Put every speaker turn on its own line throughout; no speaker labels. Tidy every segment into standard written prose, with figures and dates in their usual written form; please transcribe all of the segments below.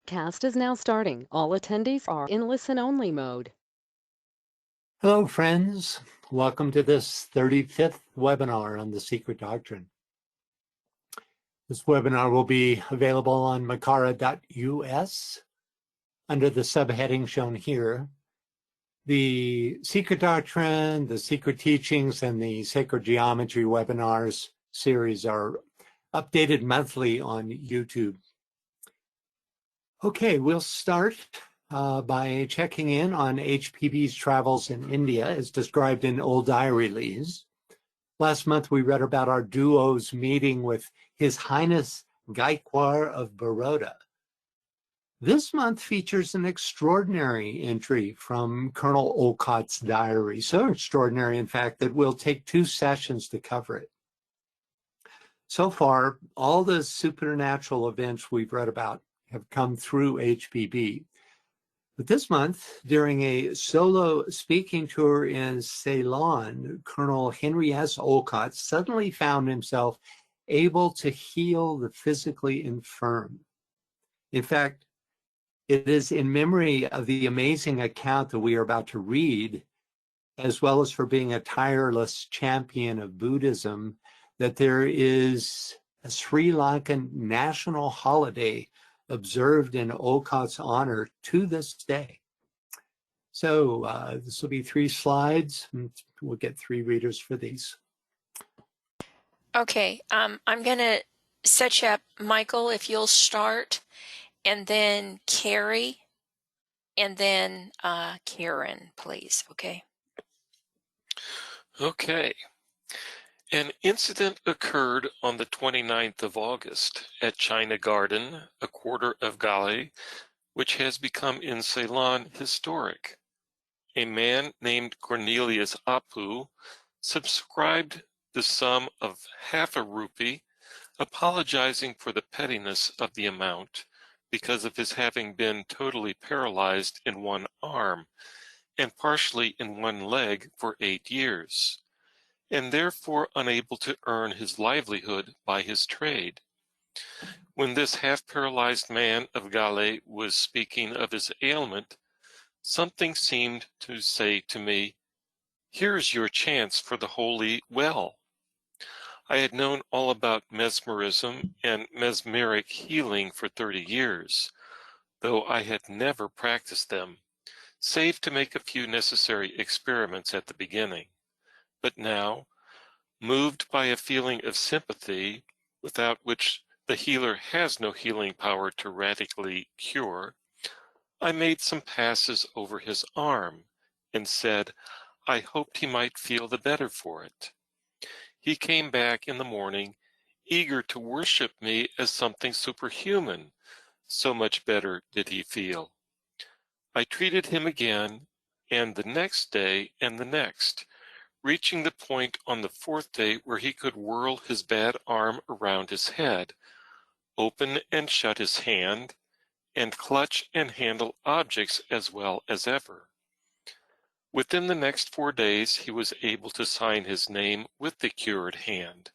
Cast is now starting. All attendees are in listen-only mode.
Hello, friends. Welcome to this 35th webinar on the Secret Doctrine. This webinar will be available on makara.us under the subheading shown here. The Secret Doctrine, the Secret Teachings, and the Sacred Geometry webinars series are updated monthly on YouTube. Okay, we'll start by checking in on HPB's travels in India as described in Old Diary Lees. Last month we read about our duo's meeting with His Highness Gaikwar of Baroda. This month features an extraordinary entry from Colonel Olcott's diary, so extraordinary in fact that we'll take 2 sessions to cover it. So far, all the supernatural events we've read about have come through HPB. But this month, during a solo speaking tour in Ceylon, Colonel Henry S. Olcott suddenly found himself able to heal the physically infirm. In fact, it is in memory of the amazing account that we are about to read, as well as for being a tireless champion of Buddhism, that there is a Sri Lankan national holiday observed in Olcott's honor to this day. So this will be 3 slides. We'll get 3 readers for these.
Okay, I'm going to set you up, Michael, if you'll start, and then Carrie, and then Karen, please, okay?
Okay. An incident occurred on the 29th of August at China Garden, a quarter of Galway, which has become in Ceylon historic. A man named Cornelius Apu subscribed the sum of half a rupee, apologizing for the pettiness of the amount because of his having been totally paralyzed in one arm and partially in one leg for 8 years, and therefore unable to earn his livelihood by his trade. When this half-paralyzed man of Galway was speaking of his ailment, something seemed to say to me, "Here's your chance for the holy well." I had known all about mesmerism and mesmeric healing for 30 years, though I had never practiced them, save to make a few necessary experiments at the beginning. But now, moved by a feeling of sympathy, without which the healer has no healing power to radically cure, I made some passes over his arm and said I hoped he might feel the better for it. He came back in the morning, eager to worship me as something superhuman, so much better did he feel. I treated him again, and the next day and the next, reaching the point on the 4th day where he could whirl his bad arm around his head, open and shut his hand, and clutch and handle objects as well as ever. Within the next 4 days, he was able to sign his name with the cured hand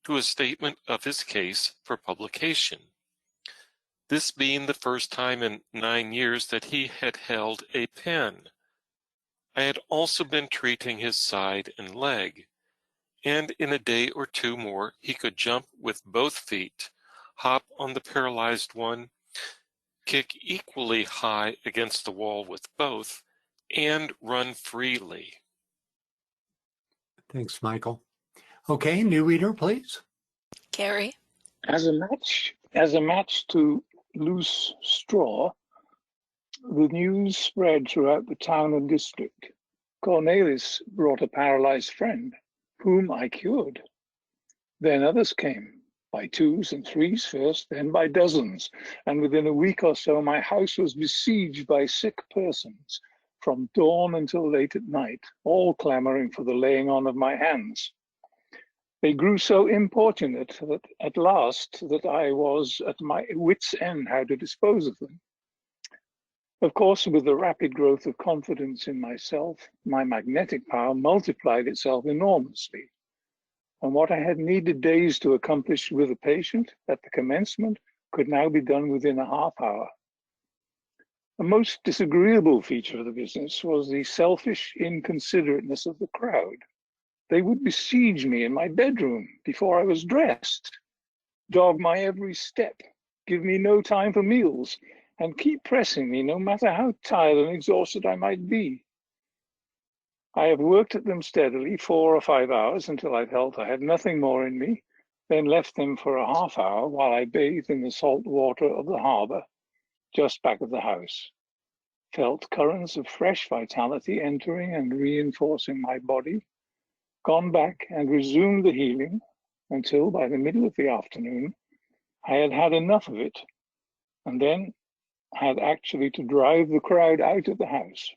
to a statement of his case for publication, this being the first time in 9 years that he had held a pen. I had also been treating his side and leg, and in a day or 2 more he could jump with both feet, hop on the paralyzed one, kick equally high against the wall with both, and run freely.
Thanks, Michael. Okay, new reader, please.
Carrie?
As a match to loose straw, the news spread throughout the town and district. Cornelius brought a paralyzed friend, whom I cured. Then others came, by 2s and 3s first, then by dozens, and within a week or so my house was besieged by sick persons, from dawn until late at night, all clamoring for the laying on of my hands. They grew so importunate that at last that I was at my wit's end how to dispose of them. Of course, with the rapid growth of confidence in myself, my magnetic power multiplied itself enormously. And what I had needed days to accomplish with a patient at the commencement could now be done within a half hour, The most disagreeable feature of the business was the selfish inconsiderateness of the crowd. They would besiege me in my bedroom before I was dressed, dog my every step, give me no time for meals, and keep pressing me no matter how tired and exhausted I might be. I have worked at them steadily 4 or 5 hours until I felt I had nothing more in me, then left them for a half hour while I bathed in the salt water of the harbour just back of the house, felt currents of fresh vitality entering and reinforcing my body, gone back and resumed the healing until by the middle of the afternoon I had had enough of it, and then had actually to drive the crowd out of the house.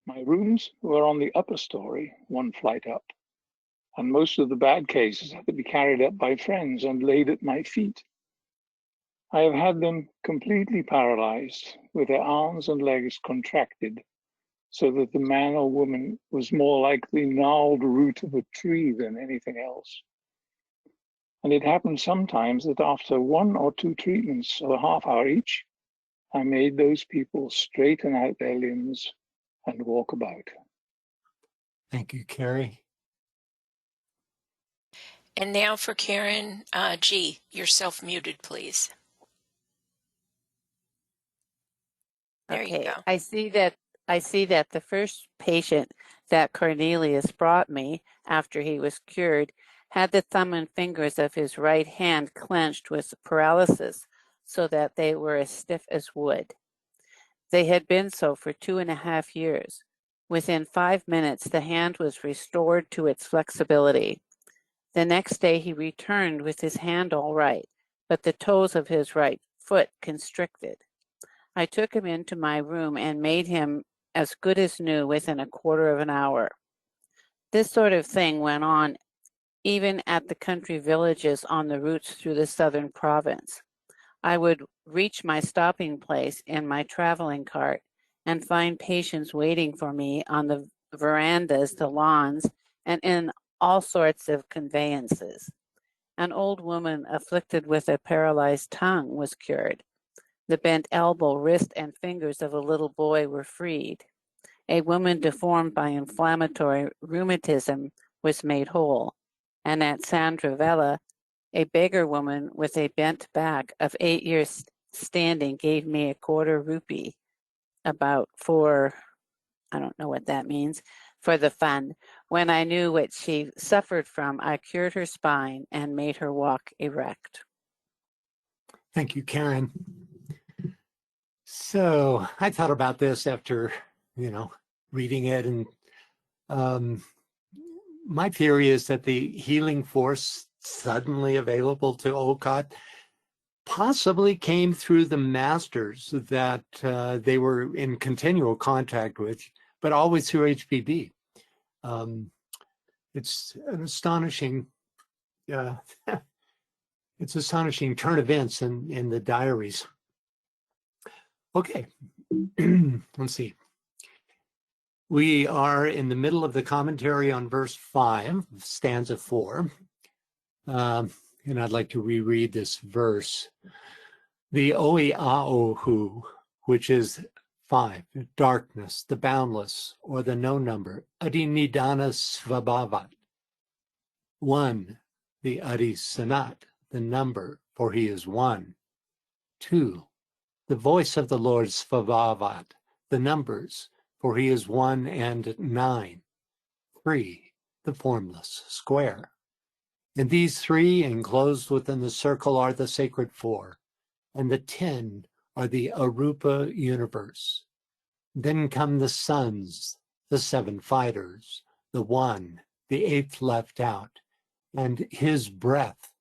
My rooms were on the upper story, 1 flight up, and most of the bad cases had to be carried up by friends and laid at my feet. I have had them completely paralyzed, with their arms and legs contracted, so that the man or woman was more like the gnarled root of a tree than anything else. And it happened sometimes that after 1 or 2 treatments of a half hour each, I made those people straighten out their limbs and walk about.
Thank you, Carrie.
And now for Karen G. You're self-muted, please. There you go.
I see that the first patient that Cornelius brought me after he was cured had the thumb and fingers of his right hand clenched with paralysis so that they were as stiff as wood. They had been so for 2.5 years. Within 5 minutes, the hand was restored to its flexibility. The next day he returned with his hand all right, but the toes of his right foot constricted. I took him into my room and made him as good as new within a quarter of an hour. This sort of thing went on even at the country villages on the routes through the southern province. I would reach my stopping place in my traveling cart and find patients waiting for me on the verandas, the lawns, and in all sorts of conveyances. An old woman afflicted with a paralyzed tongue was cured. The bent elbow, wrist, and fingers of a little boy were freed. A woman deformed by inflammatory rheumatism was made whole. And at Sandravella, a beggar woman with a bent back of 8 years standing gave me a quarter rupee, about I don't know what that means, for the fund. When I knew what she suffered from, I cured her spine and made her walk erect.
Thank you, Karen. So I thought about this after, reading it, and my theory is that the healing force suddenly available to Olcott possibly came through the masters that they were in continual contact with, but always through HPB. It's an astonishing, it's astonishing turn of events in the diaries. Okay, let's see. We are in the middle of the commentary on verse 5, stanza 4. And I'd like to reread this verse. The Oiaohu, which is 5, darkness, the boundless, or the no number, Adinidana Svabhavat. 1, the Adisanat, the number, for he is 1. 2, the voice of the Lord Svabhavat, the numbers, for he is 1 and 9. 3, the formless, square. And these 3 enclosed within the circle are the sacred 4, and the 10 are the Arupa universe. Then come the suns, the 7 fighters, the 1, the 8th left out, and his breath,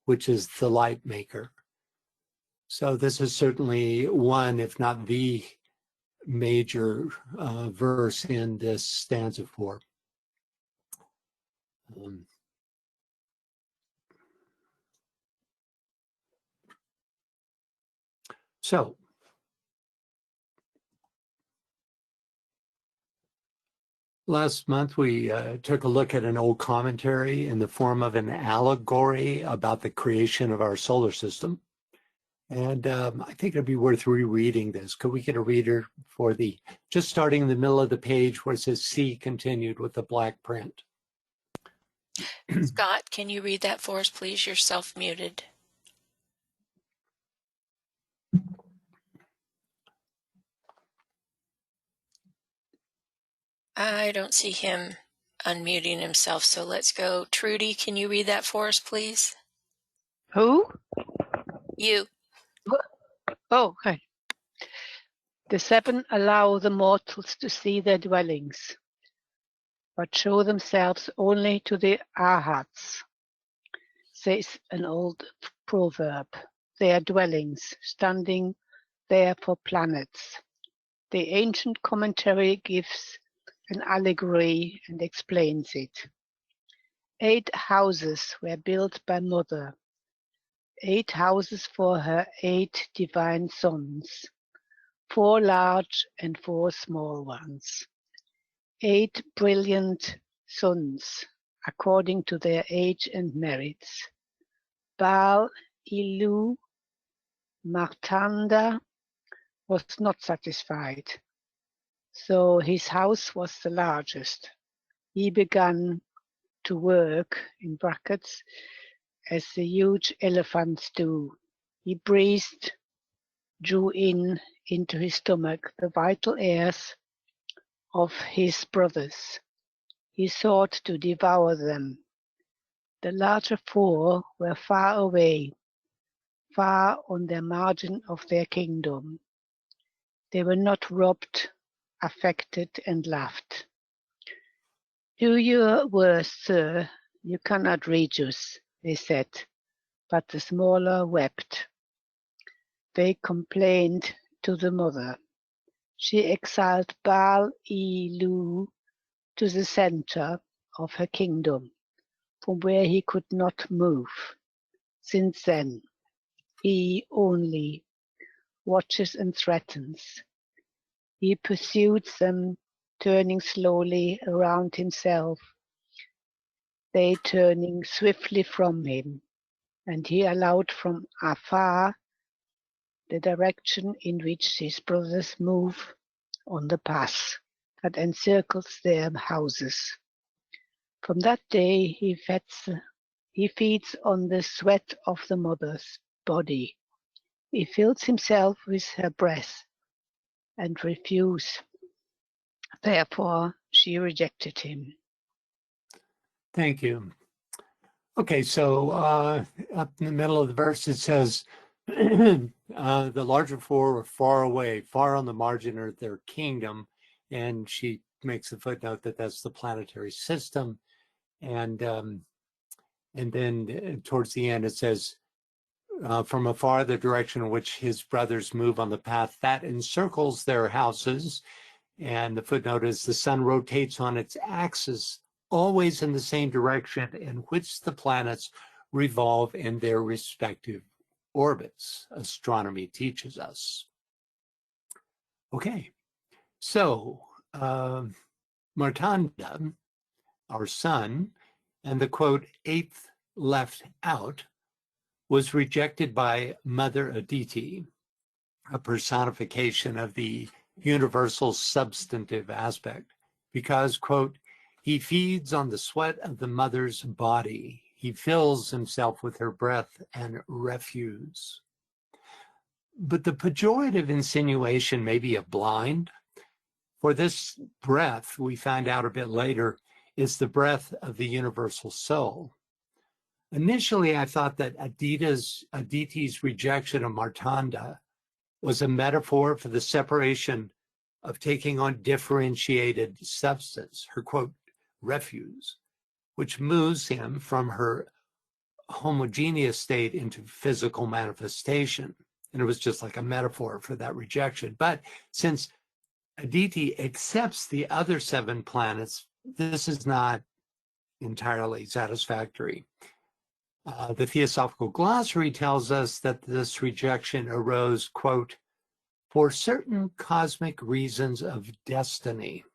which is the light maker. So this is certainly one, if not the major verse in this stanza 4. So, last month we took a look at an old commentary in the form of an allegory about the creation of our solar system. And I think it'd be worth rereading this. Could we get a reader for just starting in the middle of the page where it says "C" continued with the black print?
Scott, can you read that for us, please? You're self-muted. I don't see him unmuting himself, so let's go. Trudy, can you read that for us, please?
Who?
You.
Oh, okay. The seven allow the mortals to see their dwellings, but show themselves only to the Arhats, says an old proverb. Their dwellings, standing there for planets. The ancient commentary gives an allegory and explains it. 8 houses were built by Mother, 8 houses for her 8 divine sons, 4 large and 4 small ones. 8 brilliant sons, according to their age and merits. Baal, Ilu, Martanda was not satisfied, so his house was the largest. He began to work, in brackets, as the huge elephants do. He breathed, drew into his stomach the vital airs of his brothers. He sought to devour them. The larger 4 were far away, far on the margin of their kingdom. They were not robbed, affected, and laughed. Do your worst, sir, you cannot reduce, they said, but the smaller wept. They complained to the mother. She exiled Baal-Ilu to the center of her kingdom, from where he could not move. Since then, he only watches and threatens. He pursues them, turning slowly around himself, they turning swiftly from him, and he allowed from afar the direction in which his brothers move on the path that encircles their houses. From that day he feeds on the sweat of the mother's body. He fills himself with her breath and refused. Therefore she rejected him.
Thank you. Okay, so up in the middle of the verse it says, the larger 4 were far away, far on the margin of their kingdom, and she makes a footnote that that's the planetary system, and then towards the end it says, from afar the direction in which his brothers move on the path that encircles their houses, and the footnote is the sun rotates on its axis always in the same direction in which the planets revolve in their respective orbits, astronomy teaches us. Okay, so Martanda, our son, and the quote, 8th left out, was rejected by Mother Aditi, a personification of the universal substantive aspect, because, quote, he feeds on the sweat of the mother's body. He fills himself with her breath and refuse. But the pejorative insinuation may be a blind, for this breath, we find out a bit later, is the breath of the universal soul. Initially, I thought that Aditi's rejection of Martanda was a metaphor for the separation of taking on differentiated substance, her quote, refuse, which moves him from her homogeneous state into physical manifestation. And it was just like a metaphor for that rejection. But since Aditi accepts the other 7 planets, this is not entirely satisfactory. The Theosophical Glossary tells us that this rejection arose, quote, for certain cosmic reasons of destiny,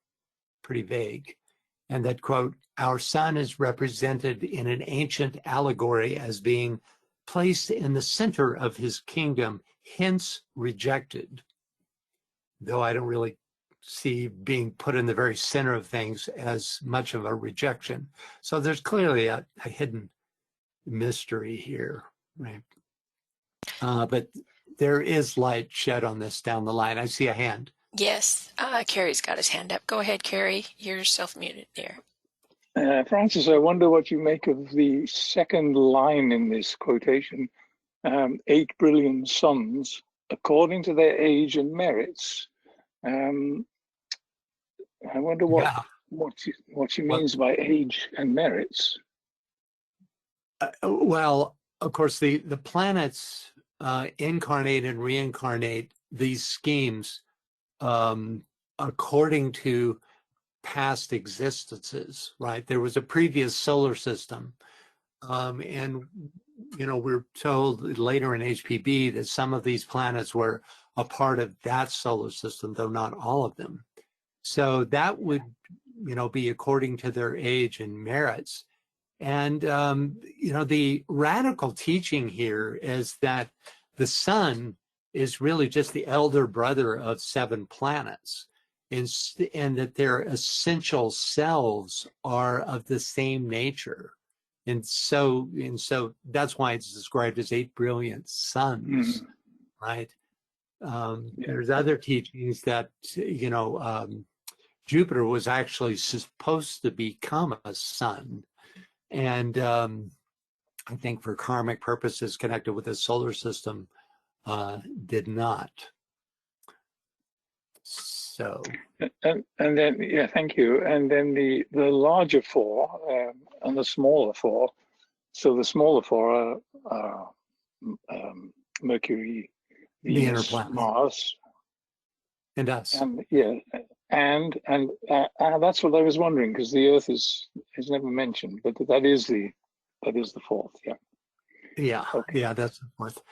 pretty vague, and that, quote, our sun is represented in an ancient allegory as being placed in the center of his kingdom, hence rejected. Though I don't really see being put in the very center of things as much of a rejection. So there's clearly a hidden mystery here, right? But there is light shed on this down the line. I see a hand.
Yes, Carrie's got his hand up. Go ahead, Carrie. You're self-muted there.
Francis, I wonder what you make of the second line in this quotation. 8 brilliant sons, according to their age and merits. I wonder what she means by age and merits.
Well, of course, the planets incarnate and reincarnate these schemes according to past existences, right? There was a previous solar system, and we're told later in HPB that some of these planets were a part of that solar system, though not all of them. So that would, be according to their age and merits. And, the radical teaching here is that the sun is really just the elder brother of 7 planets, and that their essential selves are of the same nature. And so that's why it's described as 8 brilliant suns, right? There's other teachings that, Jupiter was actually supposed to become a sun. And I think for karmic purposes connected with the solar system, did not. So.
And then, thank you. And then the larger 4 and the smaller 4. So the smaller 4 are Mercury, Venus, Mars,
and us.
And that's what I was wondering, because the Earth is never mentioned, but that is the 4th.
Yeah.
Okay.
Yeah, that's the 4th.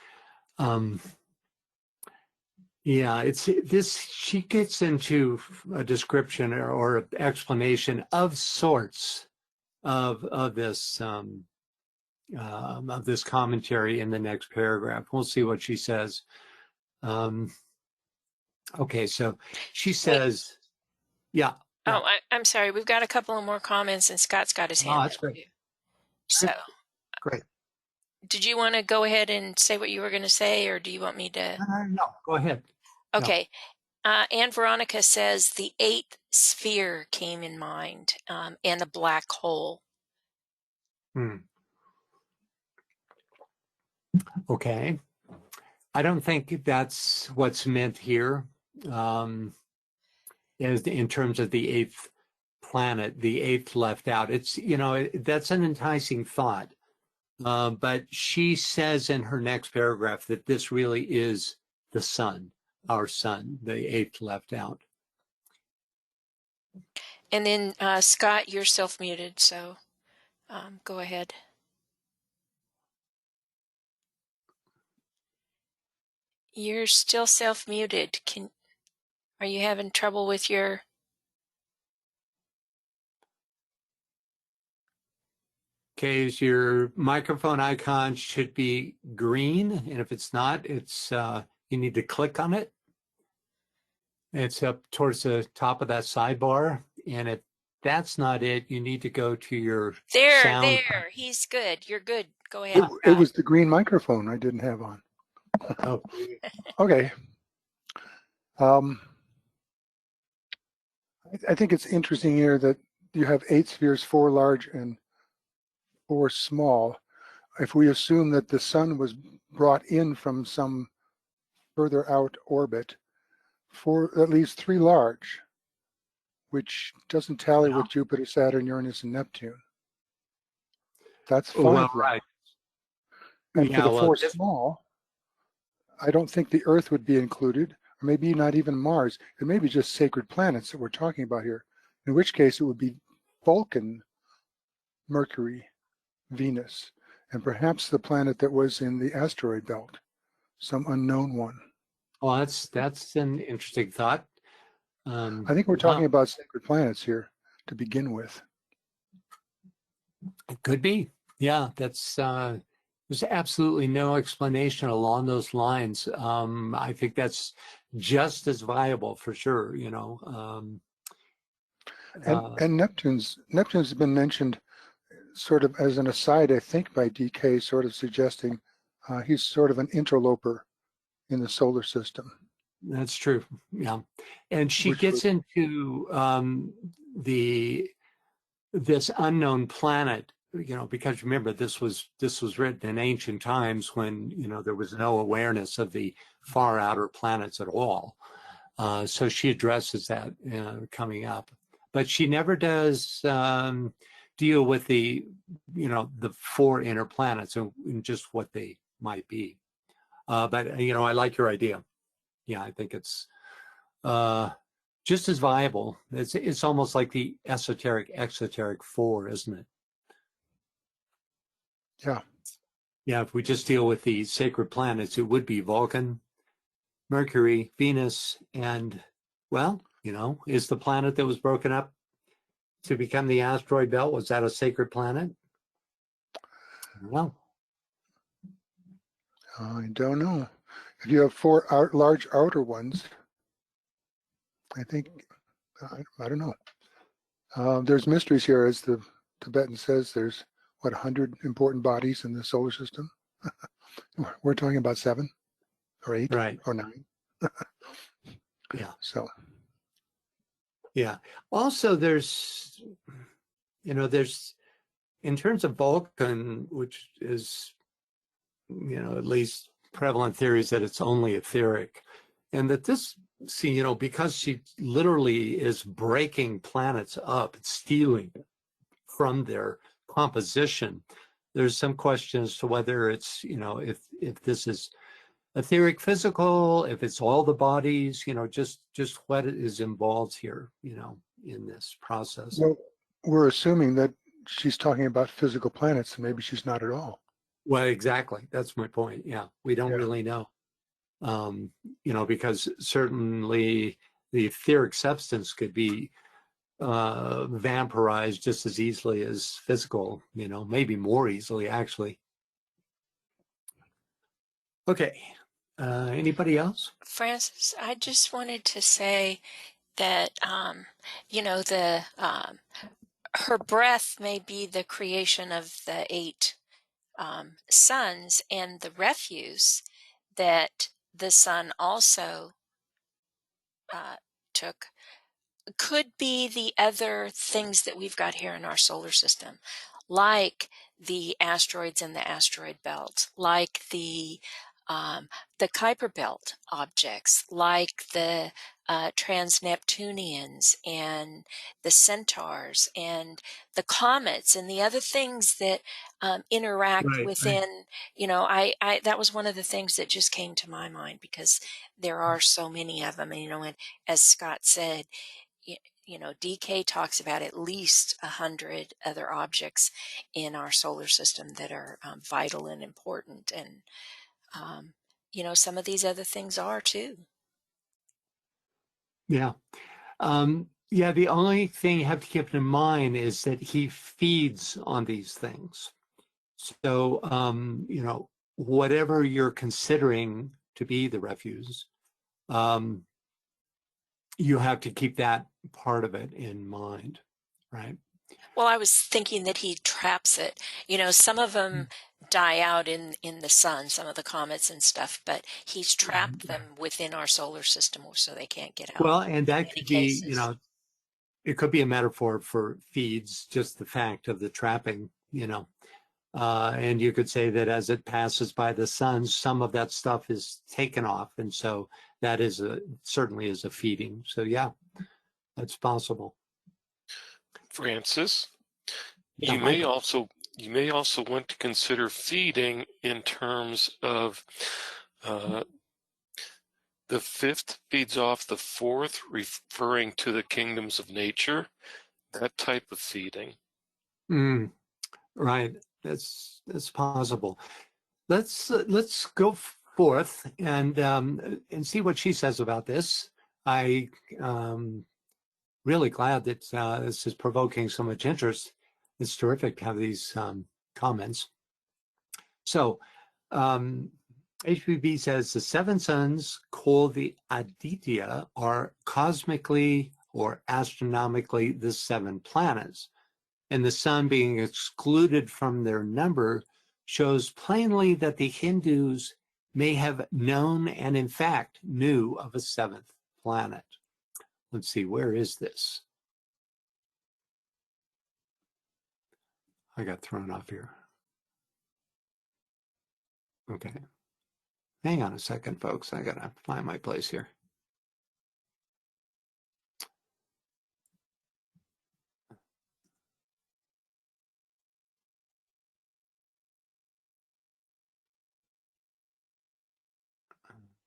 It's this. She gets into a description or explanation of sorts of this commentary in the next paragraph. We'll see what she says. Okay, so she says, yeah.
Oh, I'm sorry. We've got a couple of more comments, and Scott's got his hand up.
That's great.
Too. So,
great.
Did you want to go ahead and say what you were going to say, or do you want me to?
No, go ahead.
Okay. No. Anne Veronica says the 8th sphere came in mind, and a black hole.
Okay. I don't think that's what's meant here. Is in terms of the 8th planet, the 8th left out. It's, that's an enticing thought. But she says in her next paragraph that this really is the sun, our sun, the 8th left out.
And then Scott, you're self-muted, so go ahead. You're still self-muted. Are you having trouble with your?
Okay, your microphone icon should be green, and if it's not, it's you need to click on it. It's up towards the top of that sidebar, and if that's not it, you need to go to your sound.
There. He's good. You're good. Go ahead.
It was the green microphone I didn't have on.
Oh.
Okay. I think it's interesting here that you have 8 spheres, 4 large and 4 small. If we assume that the sun was brought in from some further out orbit, that leaves 3 large, which doesn't tally with Jupiter, Saturn, Uranus, and Neptune. That's 5 large.
Right.
And for the 4 small, I don't think the Earth would be included, or maybe not even Mars. It may be just sacred planets that we're talking about here, in which case it would be Vulcan, Mercury, Venus, and perhaps the planet that was in the asteroid belt, some unknown one.
Well, that's an interesting thought.
I think we're talking about sacred planets here to begin with.
It could be. Yeah, that's There's absolutely no explanation along those lines. I think that's just as viable for sure, you know.
And Neptune's been mentioned sort of as an aside, I think, by DK, sort of suggesting he's sort of an interloper in the solar system.
That's true. Yeah. And she
Which
gets
would,
into this unknown planet, you know, because remember this was written in ancient times when, you know, there was no awareness of the far outer planets at all. So she addresses that coming up, but she never does deal with the, you know, the four inner planets and just what they might be. But you know, I like your idea. Yeah, I think it's just as viable. It's almost like the exoteric four, isn't it?
yeah.
Yeah, if we just deal with the sacred planets, it would be Vulcan, Mercury, Venus, and, well, you know, is the planet that was broken up to become the asteroid belt, was that a sacred planet? Well,
I don't know. If you have four large outer ones, I think, I don't know. There's mysteries here, as the Tibetan says. There's, what, 100 important bodies in the solar system? We're talking about 7 or 8
right.
or 9.
Yeah.
So.
Yeah. Also, there's, you know, there's, in terms of Vulcan, which is, you know, at least prevalent theories that it's only etheric, and that this, see, you know, because she literally is breaking planets up, stealing from their composition, there's some question as to whether it's, you know, if this is etheric physical, if it's all the bodies, you know, just what is involved here, you know, in this process.
Well, we're assuming that she's talking about physical planets, and maybe she's not at all.
Well, exactly. That's my point. Yeah, we don't really know. You know, because certainly the etheric substance could be vampirized just as easily as physical, you know, maybe more easily, actually. Okay. Anybody else?
Francis, I just wanted to say that, you know, the her breath may be the creation of the 8 suns, and the refuse that the sun also took could be the other things that we've got here in our solar system, like the asteroids in the asteroid belt, like the Kuiper belt objects, like the trans-Neptunians and the centaurs and the comets and the other things that interact
Right.
within, you know, I that was one of the things that just came to my mind, because there are so many of them. And, you know, and as Scott said, you know, DK talks about at least 100 other objects in our solar system that are vital and important. And, you know, some of these other things are too.
Yeah. Yeah, the only thing you have to keep in mind is that he feeds on these things. So, you know, whatever you're considering to be the refuse, you have to keep that part of it in mind, right?
Well, I was thinking that he traps it. You know, some of them die out in the sun, some of the comets and stuff, but he's trapped them within our solar system so they can't get out.
Well, and
In
that
many
could be, you
cases.
know, it could be a metaphor for feeds, just the fact of the trapping, you know. And you could say that as it passes by the sun, some of that stuff is taken off. And so that is certainly is a feeding. So yeah, that's possible.
Francis,
Yeah,
you may
Michael.
also want to consider feeding in terms of the 5th feeds off the 4th, referring to the kingdoms of nature, that type of feeding.
Right, that's possible. Let's go forth and see what she says about this. I really glad that this is provoking so much interest. It's terrific to have these comments. So HPB says the 7 suns called the Aditya are cosmically or astronomically the 7 planets, and the sun being excluded from their number shows plainly that the Hindus may have known and in fact knew of a 7th planet. Let's see, where is this? I got thrown off here. Okay. Hang on a second, folks. I gotta find my place here.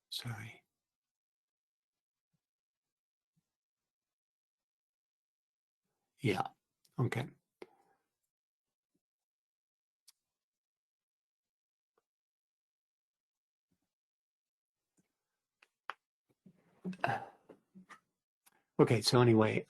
Sorry. Yeah, okay. Okay, so anyway,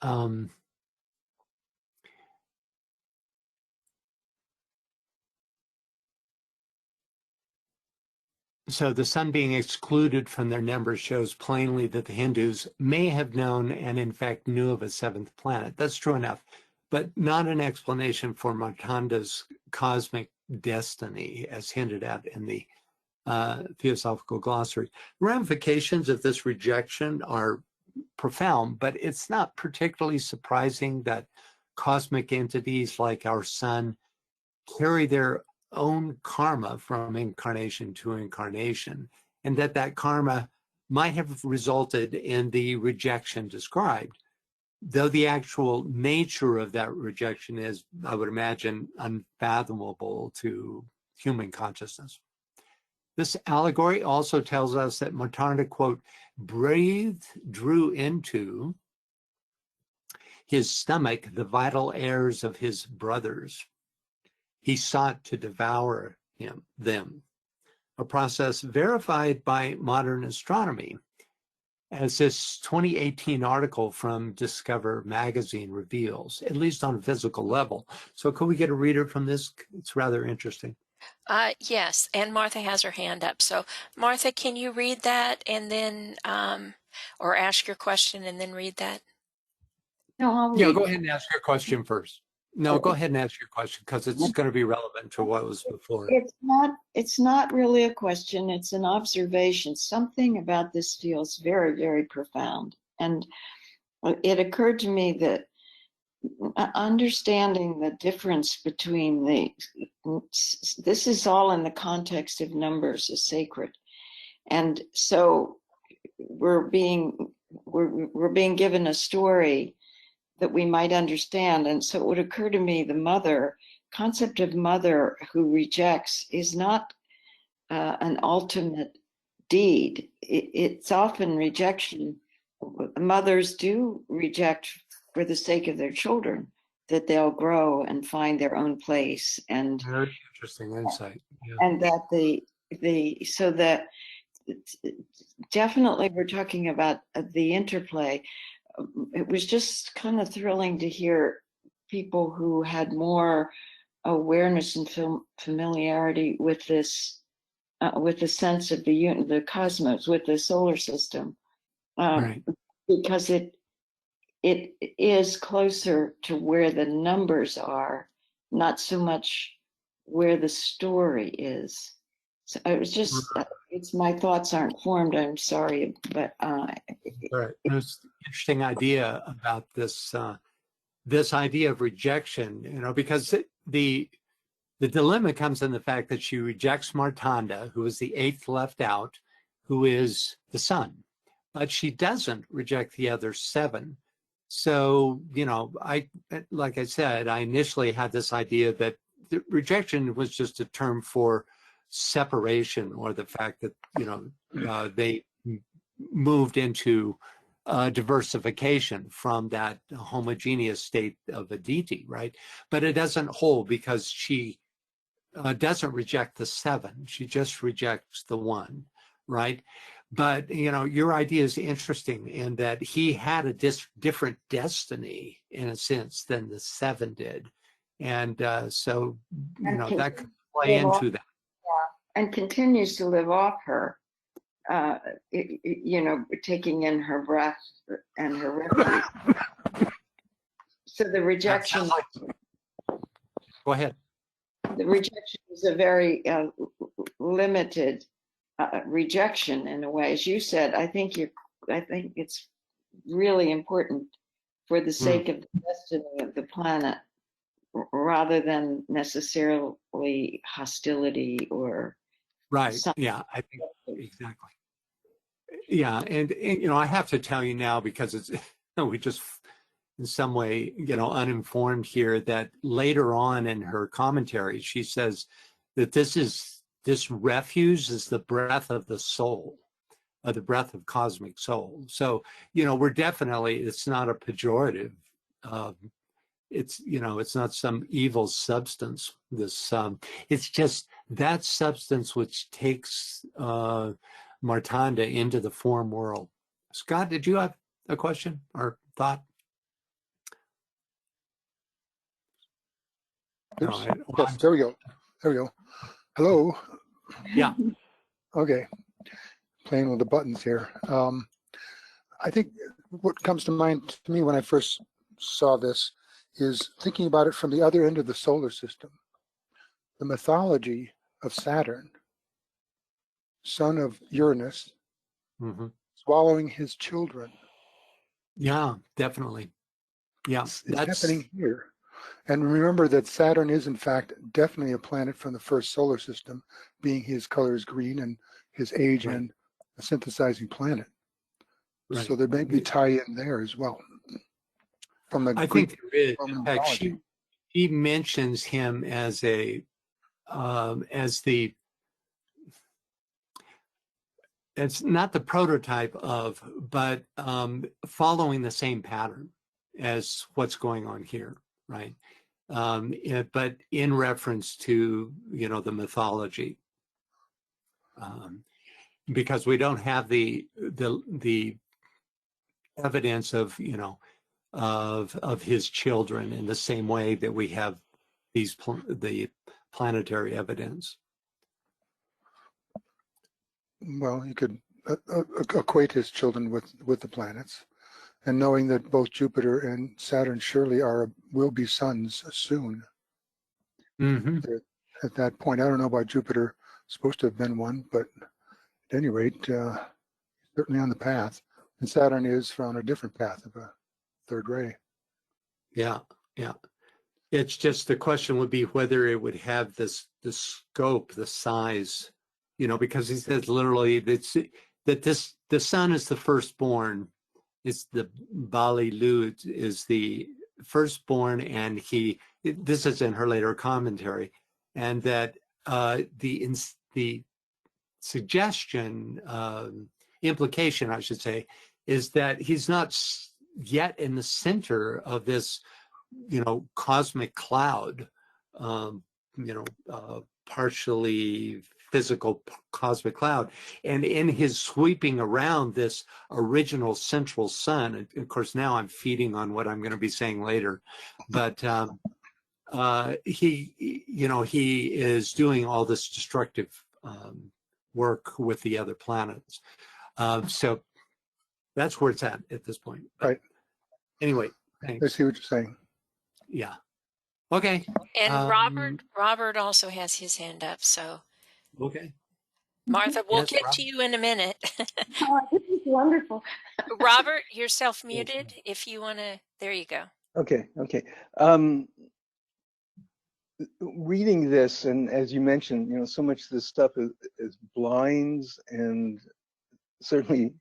so the sun being excluded from their numbers shows plainly that the Hindus may have known and in fact knew of a 7th planet. That's true enough, but not an explanation for Martanda's cosmic destiny as hinted at in the Theosophical Glossary. Ramifications of this rejection are profound, but it's not particularly surprising that cosmic entities like our sun carry their own karma from incarnation to incarnation, and that karma might have resulted in the rejection described, though the actual nature of that rejection is, I would imagine, unfathomable to human consciousness. This allegory also tells us that Martanda, quote, drew into his stomach the vital airs of his brothers. He sought to devour them, a process verified by modern astronomy, as this 2018 article from Discover magazine reveals, at least on a physical level. So could we get a reader from this? It's rather interesting.
Yes, and Martha has her hand up. So Martha, can you read that and then, or ask your question and then read that?
No, I'll read.
Yeah, go ahead and ask your question first. No, go ahead and ask your question because it's going to be relevant to what was before.
It's not really a question, it's an observation. Something about this feels very, very profound. And it occurred to me that understanding the difference between this is all in the context of numbers is sacred. And so we're being given a story that we might understand. And so it would occur to me the concept of mother who rejects is not an ultimate deed. It's often rejection. Mothers do reject for the sake of their children, that they'll grow and find their own place. And
very interesting insight. Yeah.
And that so that definitely we're talking about the interplay. It was just kind of thrilling to hear people who had more awareness and familiarity with this, with the sense of the cosmos, with the solar system,
Right.
Because it is closer to where the numbers are, not so much where the story is. So it was just, it's my thoughts aren't formed. I'm sorry, but
right. There's an interesting idea about this this idea of rejection, because the dilemma comes in the fact that she rejects Martanda, who is the 8th left out, who is the sun, but she doesn't reject the other 7. So, like I said, I initially had this idea that the rejection was just a term for separation, or the fact that, they moved into diversification from that homogeneous state of Aditi, right? But it doesn't hold because she doesn't reject the 7. She just rejects the 1, right? But, your idea is interesting in that he had a different destiny, in a sense, than the 7 did. And so, that could play into that.
and continues to live off her, you know, taking in her breath and her refuse. So the rejection,
Go ahead.
the rejection is a very limited rejection in a way. As you said, I think it's really important for the sake of the destiny of the planet, rather than necessarily hostility or
Right.
something.
Yeah, I think exactly. Yeah, and you know, I have to tell you now, because it's we just in some way, you know, uninformed here, that later on in her commentary she says that this refuse is the breath of the soul, the breath of cosmic soul. So, you know, we're definitely, it's not a pejorative. It's, you know, it's not some evil substance. This, it's just that substance which takes Martanda into the form world. Scott, did you have a question or thought?
Oops.
No,
Yes, there we go. There we go. Hello.
Yeah.
Okay. Playing with the buttons here. I think what comes to mind to me when I first saw this is thinking about it from the other end of the solar system. The mythology of Saturn, son of Uranus, swallowing his children.
Yeah, definitely. Yeah,
it's happening here. And remember that Saturn is, in fact, definitely a planet from the first solar system, being his color is green and his age and a synthesizing planet.
Right.
So there may be tie-in there as well. From the
I
Greek
think there is.
Roman
In fact,
mythology.
she mentions him as a it's not the prototype of, but following the same pattern as what's going on here, right? But in reference to, you know, the mythology, because we don't have the evidence of, you know, of his children in the same way that we have the planetary evidence.
Well, you could equate his children with the planets, and knowing that both Jupiter and Saturn surely will be sons soon. At that point, I don't know about Jupiter. Supposed to have been one, but at any rate, certainly on the path. And Saturn is on a different path of a third ray.
Yeah, yeah. It's just the question would be whether it would have the scope, the size, you know, because he says literally that the sun is the firstborn. It's the Bali Lud is the firstborn, and this is in her later commentary, and that the suggestion, implication, I should say, is that he's not yet in the center of this, you know, cosmic cloud, you know, partially physical cosmic cloud, and in his sweeping around this original central sun. And of course, now I'm feeding on what I'm going to be saying later, but he, you know, he is doing all this destructive work with the other planets. So that's where it's at this point. But
right.
Anyway, thanks.
I see what you're saying.
Yeah. Okay.
And Robert also has his hand up. So,
okay.
Martha, we'll
Yes,
get
Rob.
to you in a minute.
Oh, this is wonderful.
Robert, you're self-muted. If you want to, there you go.
Okay. Reading this, and as you mentioned, you know, so much of this stuff is blinds and certainly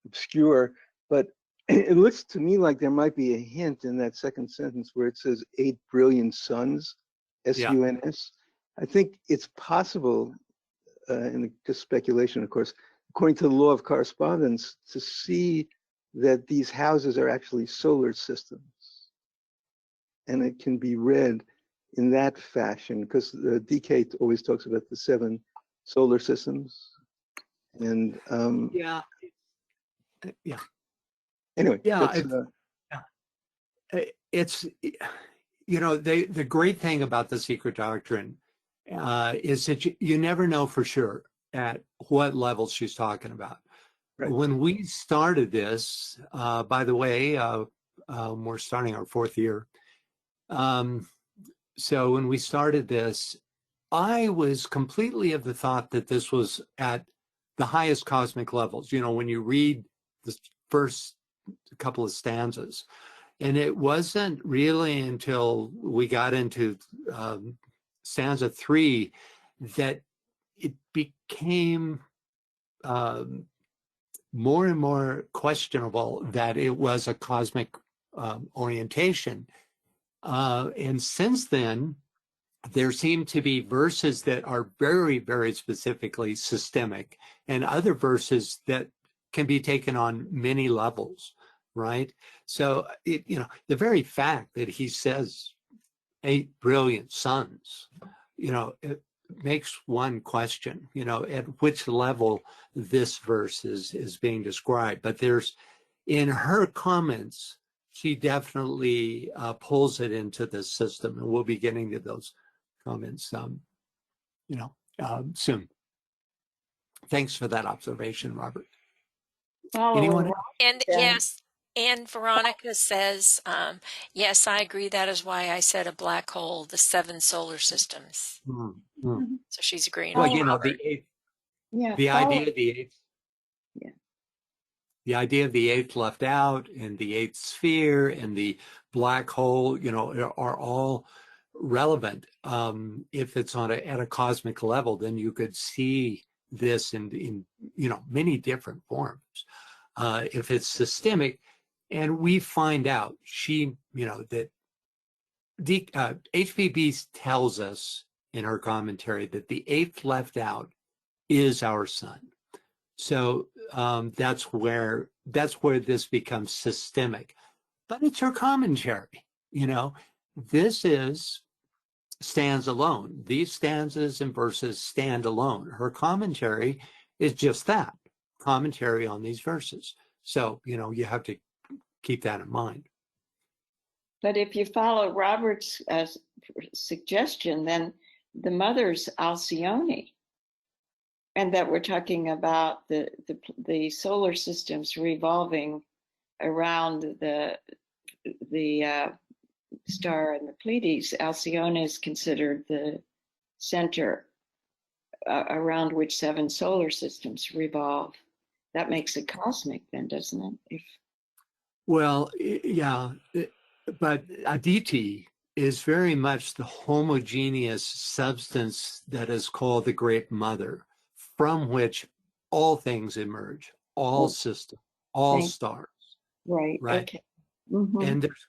obscure, but it looks to me like there might be a hint in that second sentence where it says 8 brilliant suns, S-U-N-S. I think it's possible, and just speculation, of course, according to the law of correspondence, to see that these houses are actually solar systems. And it can be read in that fashion, because DK always talks about the 7 solar systems. And
yeah.
Anyway,
yeah, it's you know, the great thing about the Secret Doctrine, is that you never know for sure at what level she's talking about.
Right.
When we started this, by the way, we're starting our 4th year. So when we started this, I was completely of the thought that this was at the highest cosmic levels. You know, when you read the first couple of stanzas, and it wasn't really until we got into stanza 3 that it became more and more questionable that it was a cosmic orientation. And since then, there seem to be verses that are very, very specifically systemic, and other verses that can be taken on many levels, right? So, you know, the very fact that he says 8 brilliant suns, you know, it makes one question, you know, at which level this verse is being described. But there's, in her comments, she definitely pulls it into the system, and we'll be getting to those comments, you know, soon. Thanks for that observation, Robert. Anyone?
And yes, and Veronica says, yes, I agree. That is why I said a black hole, the 7 solar systems.
Mm-hmm.
So she's agreeing.
Well,
with
you know,
Robert.
the idea of the 8th.
Yeah.
The idea of the 8th left out, and the 8th sphere, and the black hole, you know, are all relevant. If it's on at a cosmic level, then you could see this in you know, many different forms. If it's systemic, and we find out, she, you know, that HPB tells us in her commentary that the 8th left out is our sun. So that's where this becomes systemic. But it's her commentary, you know. This stands alone. These stanzas and verses stand alone. Her commentary is just that, commentary on these verses. So, you know, you have to keep that in mind.
But if you follow Robert's suggestion, then the mother's Alcyone, and that we're talking about the solar systems revolving around the star in the Pleiades. Alcyone is considered the center around which 7 solar systems revolve. That makes it cosmic, then, doesn't it?
Well, yeah, but Aditi is very much the homogeneous substance that is called the Great Mother, from which all things emerge, all systems, all stars.
Right. Okay. Mm-hmm.
And there's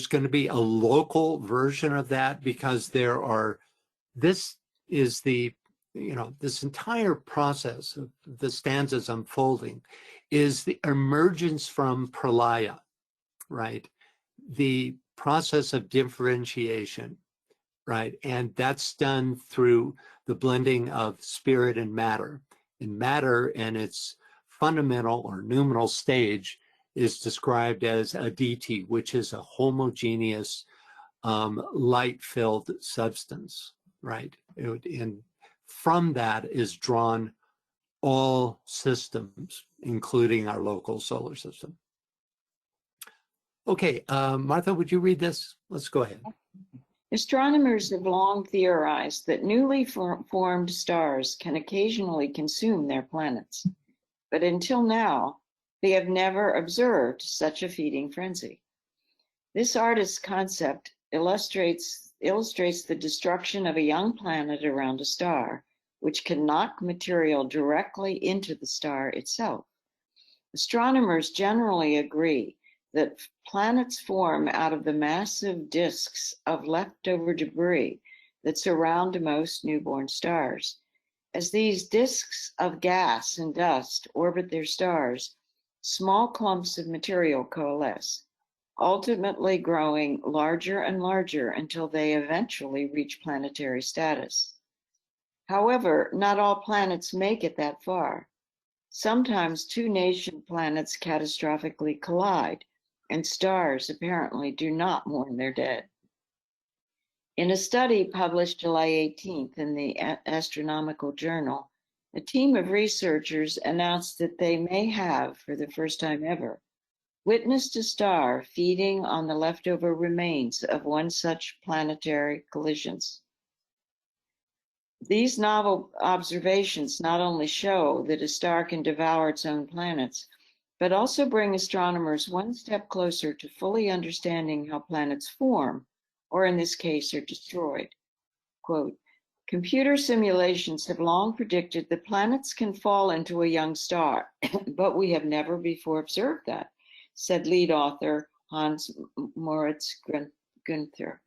going to be a local version of that, because this is the, you know, this entire process of the stanzas unfolding is the emergence from pralaya, right? The process of differentiation, right? And that's done through the blending of spirit and matter. And matter and its fundamental or noumenal stage is described as Aditi, which is a homogeneous, light-filled substance, right? And from that is drawn all systems, including our local solar system. Okay, Martha, would you read this? Let's go ahead.
Astronomers have long theorized that newly formed stars can occasionally consume their planets, but until now, they have never observed such a feeding frenzy. This artist's concept illustrates the destruction of a young planet around a star, which can knock material directly into the star itself. Astronomers generally agree that planets form out of the massive disks of leftover debris that surround most newborn stars. As these disks of gas and dust orbit their stars, small clumps of material coalesce, ultimately growing larger and larger until they eventually reach planetary status. However, not all planets make it that far. Sometimes 2 nation planets catastrophically collide, and stars apparently do not mourn their dead. In a study published July 18th in the Astronomical Journal, a team of researchers announced that they may have, for the first time ever, witnessed a star feeding on the leftover remains of one such planetary collisions. These novel observations not only show that a star can devour its own planets, but also bring astronomers one step closer to fully understanding how planets form, or in this case, are destroyed. Quote, computer simulations have long predicted that planets can fall into a young star, but we have never before observed that, said lead author Hans Moritz Günther,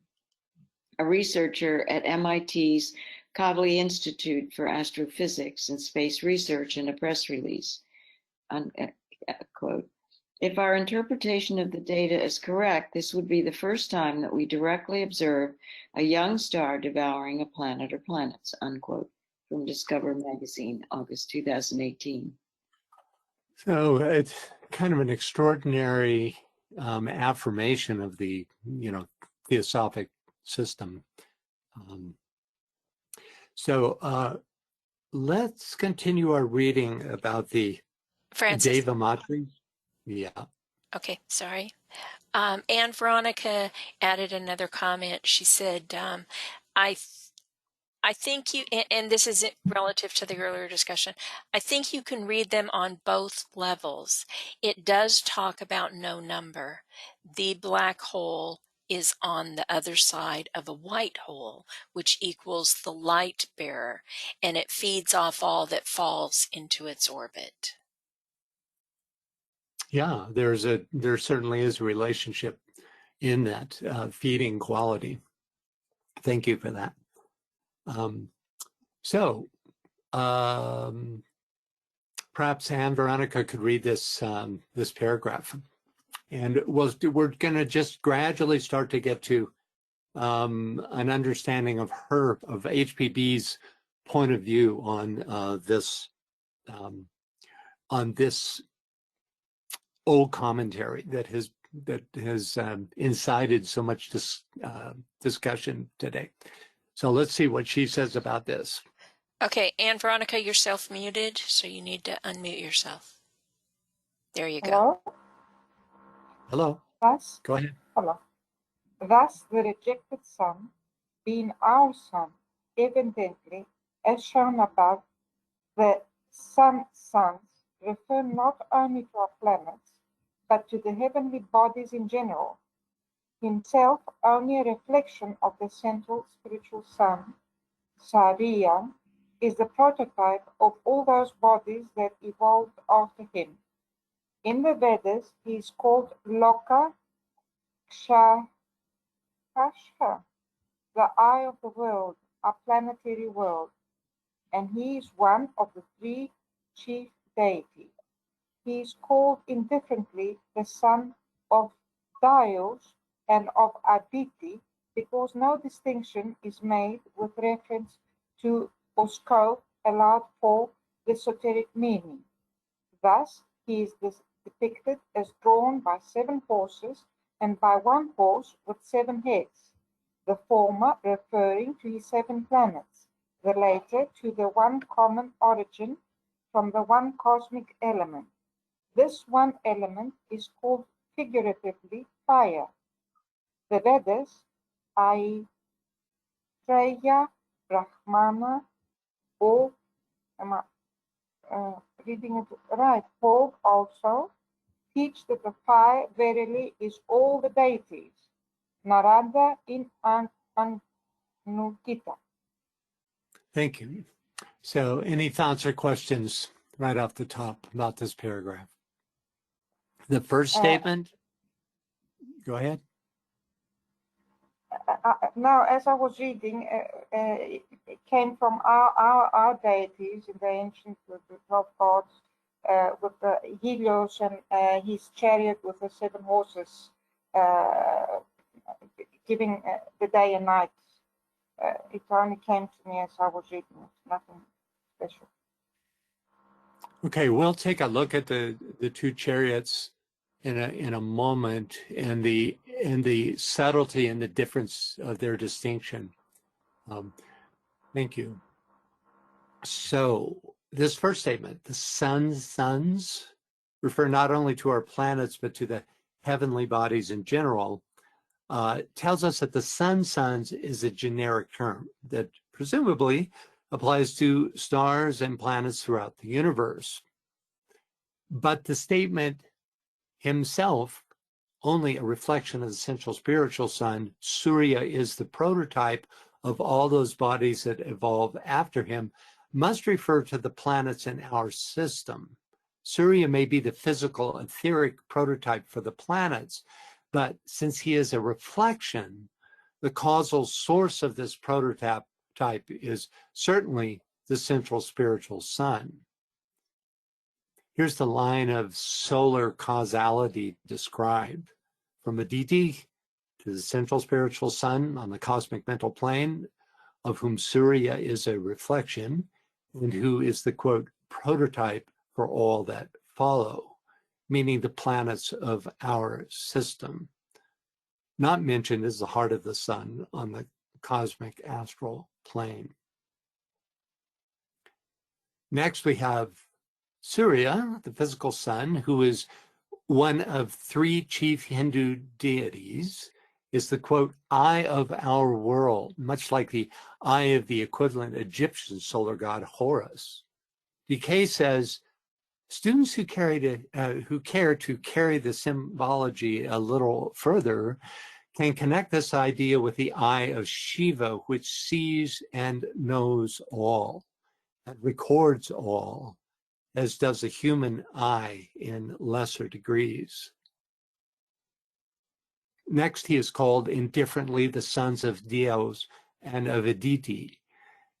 a researcher at MIT's Kavli Institute for Astrophysics and Space Research in a press release. Quote, if our interpretation of the data is correct, this would be the first time that we directly observe a young star devouring a planet or planets, unquote, from Discover magazine, August 2018.
So it's kind of an extraordinary affirmation of the, theosophic system. So let's continue our reading about the
Francis.
Deva Matri. Yeah.
Okay, sorry. Anne Veronica added another comment. She said, I think you, and this is relative to the earlier discussion, I think you can read them on both levels. It does talk about no number. The black hole is on the other side of a white hole, which equals the light bearer, and it feeds off all that falls into its orbit.
Yeah, there certainly is a relationship in that feeding quality. Thank you for that. Perhaps Anne Veronica could read this this paragraph, and we're going to just gradually start to get to an understanding of HPB's point of view on this old commentary that has incited so much discussion today. So let's see what she says about this.
Okay, Anne Veronica, you're self-muted, so you need to unmute yourself. There you go.
Hello.
Thus,
Go ahead.
hello. Thus, the rejected Son, being our Son, evidently, as shown above, the sons refer not only to our planets, but to the heavenly bodies in general. Himself only a reflection of the central spiritual Son, Sariya, is the prototype of all those bodies that evolved after him. In the Vedas, he is called Loka Kshasha, the eye of the world, our planetary world, and he is one of the three chief deities. He is called indifferently the son of Daios and of Aditi because no distinction is made with reference to or scope allowed for the esoteric meaning. Thus, he is depicted as drawn by 7 horses and by 1 horse with 7 heads, the former referring to his 7 planets, the later to the one common origin from the one cosmic element. This one element is called figuratively fire. The Vedas, i.e. Treya, Brahmana, or reading it right, Paul also teach that the fire verily is all the deities, Narada in Anukita.
Thank you. So any thoughts or questions right off the top about this paragraph? The first statement, go ahead.
Now, as I was reading, it came from our deities in the ancient, the 12 gods, with the Helios and his chariot with the 7 horses, giving the day and night. It only came to me as I was reading it, nothing special.
Okay, we'll take a look at the 2 chariots in a moment, and the and the subtlety and the difference of their distinction. Thank you. So this first statement, the suns refer not only to our planets, but to the heavenly bodies in general, tells us that the suns is a generic term that presumably applies to stars and planets throughout the universe. But the statement himself, only a reflection of the central spiritual sun, Surya is the prototype of all those bodies that evolve after him, must refer to the planets in our system. Surya may be the physical, etheric prototype for the planets, but since he is a reflection, the causal source of this prototype is certainly the central spiritual sun. Here's the line of solar causality described. From Aditi to the central spiritual sun on the cosmic mental plane, of whom Surya is a reflection, and who is the, quote, prototype for all that follow, meaning the planets of our system. Not mentioned is the heart of the sun on the cosmic astral plane. Next, we have Surya, the physical sun, who is one of three chief Hindu deities, is the, quote, eye of our world, much like the eye of the equivalent Egyptian solar god Horus. DK says, students who care to carry the symbology a little further can connect this idea with the eye of Shiva, which sees and knows all and records all, as does the human eye in lesser degrees. Next, he is called indifferently the sons of Dzyan and of Aditi,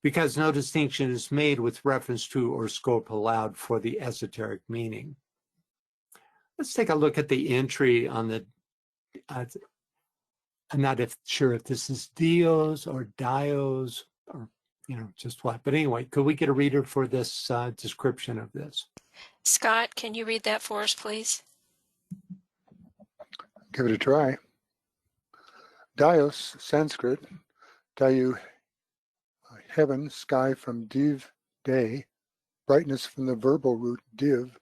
because no distinction is made with reference to or scope allowed for the esoteric meaning. Let's take a look at the entry on the, I'm not sure if this is Dios or Dios or, just what. But anyway, could we get a reader for this description of this?
Scott, can you read that for us, please?
Give it a try. Dios, Sanskrit, Dayu, heaven, sky from div, day, brightness from the verbal root div,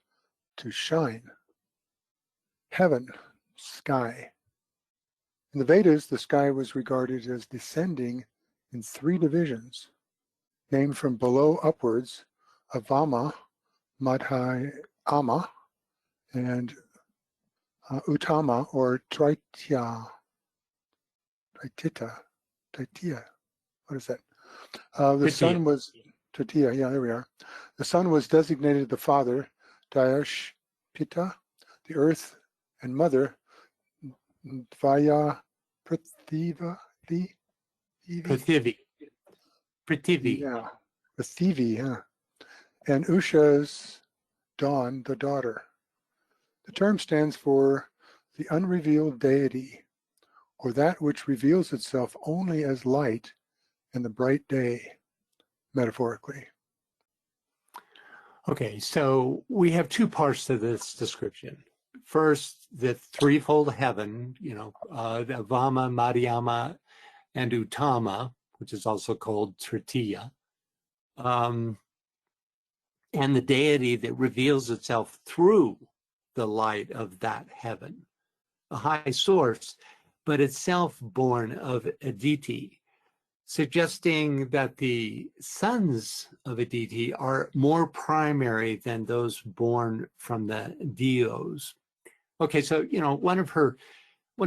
to shine. Heaven, sky. In the Vedas, the sky was regarded as descending in three divisions, named from below upwards, Avama, Madhyama, and Uttama, or Traitya. What is that? The sun was, Tritiya, yeah, there we are. The sun was designated the father, Dayash Pita, the earth and mother, Vaya Prithivi.
Prithivi.
Yeah, Prithivi, yeah. And Usha's dawn, the daughter. The term stands for the unrevealed deity, or that which reveals itself only as light in the bright day, metaphorically.
Okay, so we have two parts to this description. First, the threefold heaven, the Avama, Madhyama, and Uttama, which is also called Tritiya, and the deity that reveals itself through the light of that heaven, a high source, but itself born of Aditi, suggesting that the sons of Aditi are more primary than those born from the Dios. Okay, so one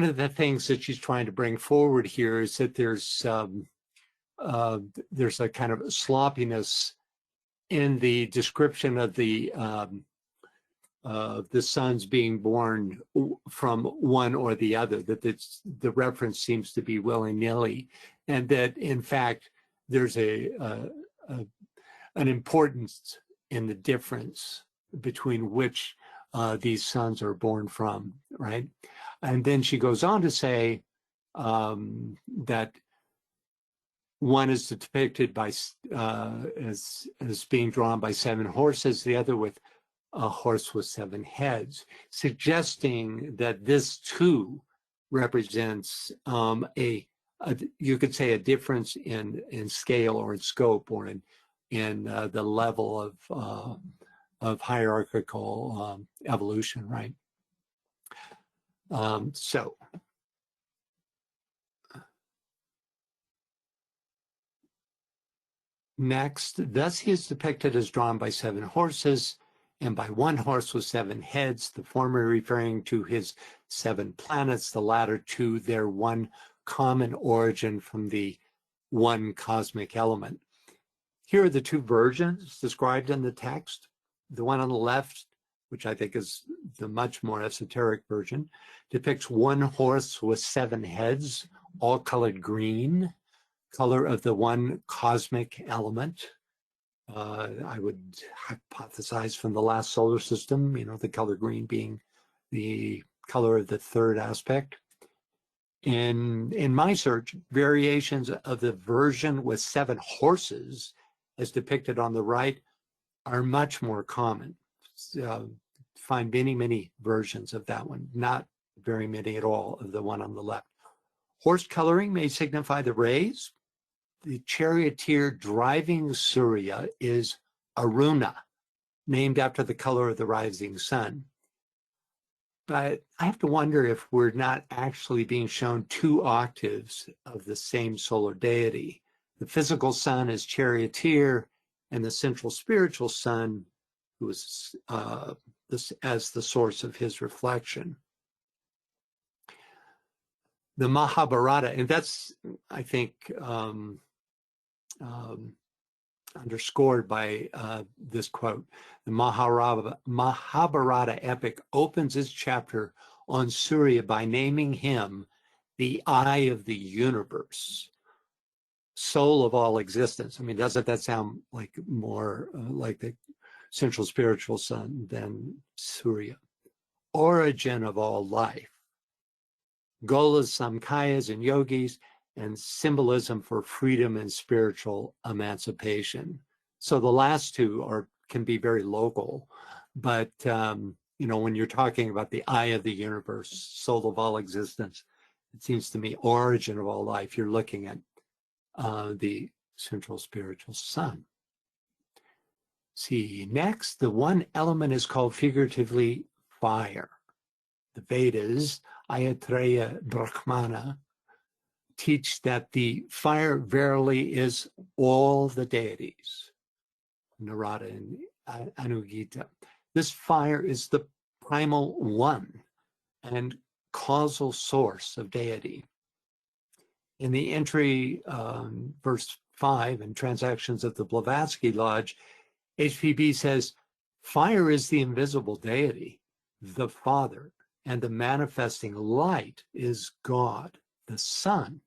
of the things that she's trying to bring forward here is that there's a kind of sloppiness in the description of the sons being born from one or the other, that the reference seems to be willy-nilly, and that in fact there's an importance in the difference between which these sons are born from, right? And then she goes on to say that one is depicted by as being drawn by 7 horses, the other with a horse with 7 heads, suggesting that this too represents you could say a difference in scale or in scope or in the level of hierarchical evolution, right? So next, thus he is depicted as drawn by 7 horses and by 1 horse with 7 heads, the former referring to his 7 planets, the latter to their one common origin from the one cosmic element. Here are the 2 versions described in the text. The one on the left, which I think is the much more esoteric version, depicts 1 horse with 7 heads, all colored green, color of the one cosmic element. I would hypothesize from the last solar system, the color green being the color of the 3rd aspect. In my search, variations of the version with 7 horses, as depicted on the right, are much more common. Find many versions of that one, not very many at all of the one on the left. Horse coloring may signify the rays. The charioteer driving Surya is Aruna, named after the color of the rising sun. But I have to wonder if we're not actually being shown 2 octaves of the same solar deity. The physical sun is charioteer, and the central spiritual sun, who is as the source of his reflection. The Mahabharata, and that's, I think, underscored by this quote. The Mahabharata epic opens its chapter on Surya by naming him the eye of the universe, soul of all existence. I mean, doesn't that sound like more like the central spiritual sun than Surya? Origin of all life. Golas, Samkhayas, and yogis, and symbolism for freedom and spiritual emancipation. So the last 2 can be very local, but when you're talking about the eye of the universe, soul of all existence, it seems to me origin of all life, you're looking at the central spiritual sun. See, next, the one element is called figuratively fire. The Vedas, Ayatreya Brahmana, teach that the fire verily is all the deities, Narada and Anugita. This fire is the primal one and causal source of deity. In the entry, verse 5, in Transactions of the Blavatsky Lodge, HPB says, fire is the invisible deity, the Father, and the manifesting light is God, the Son,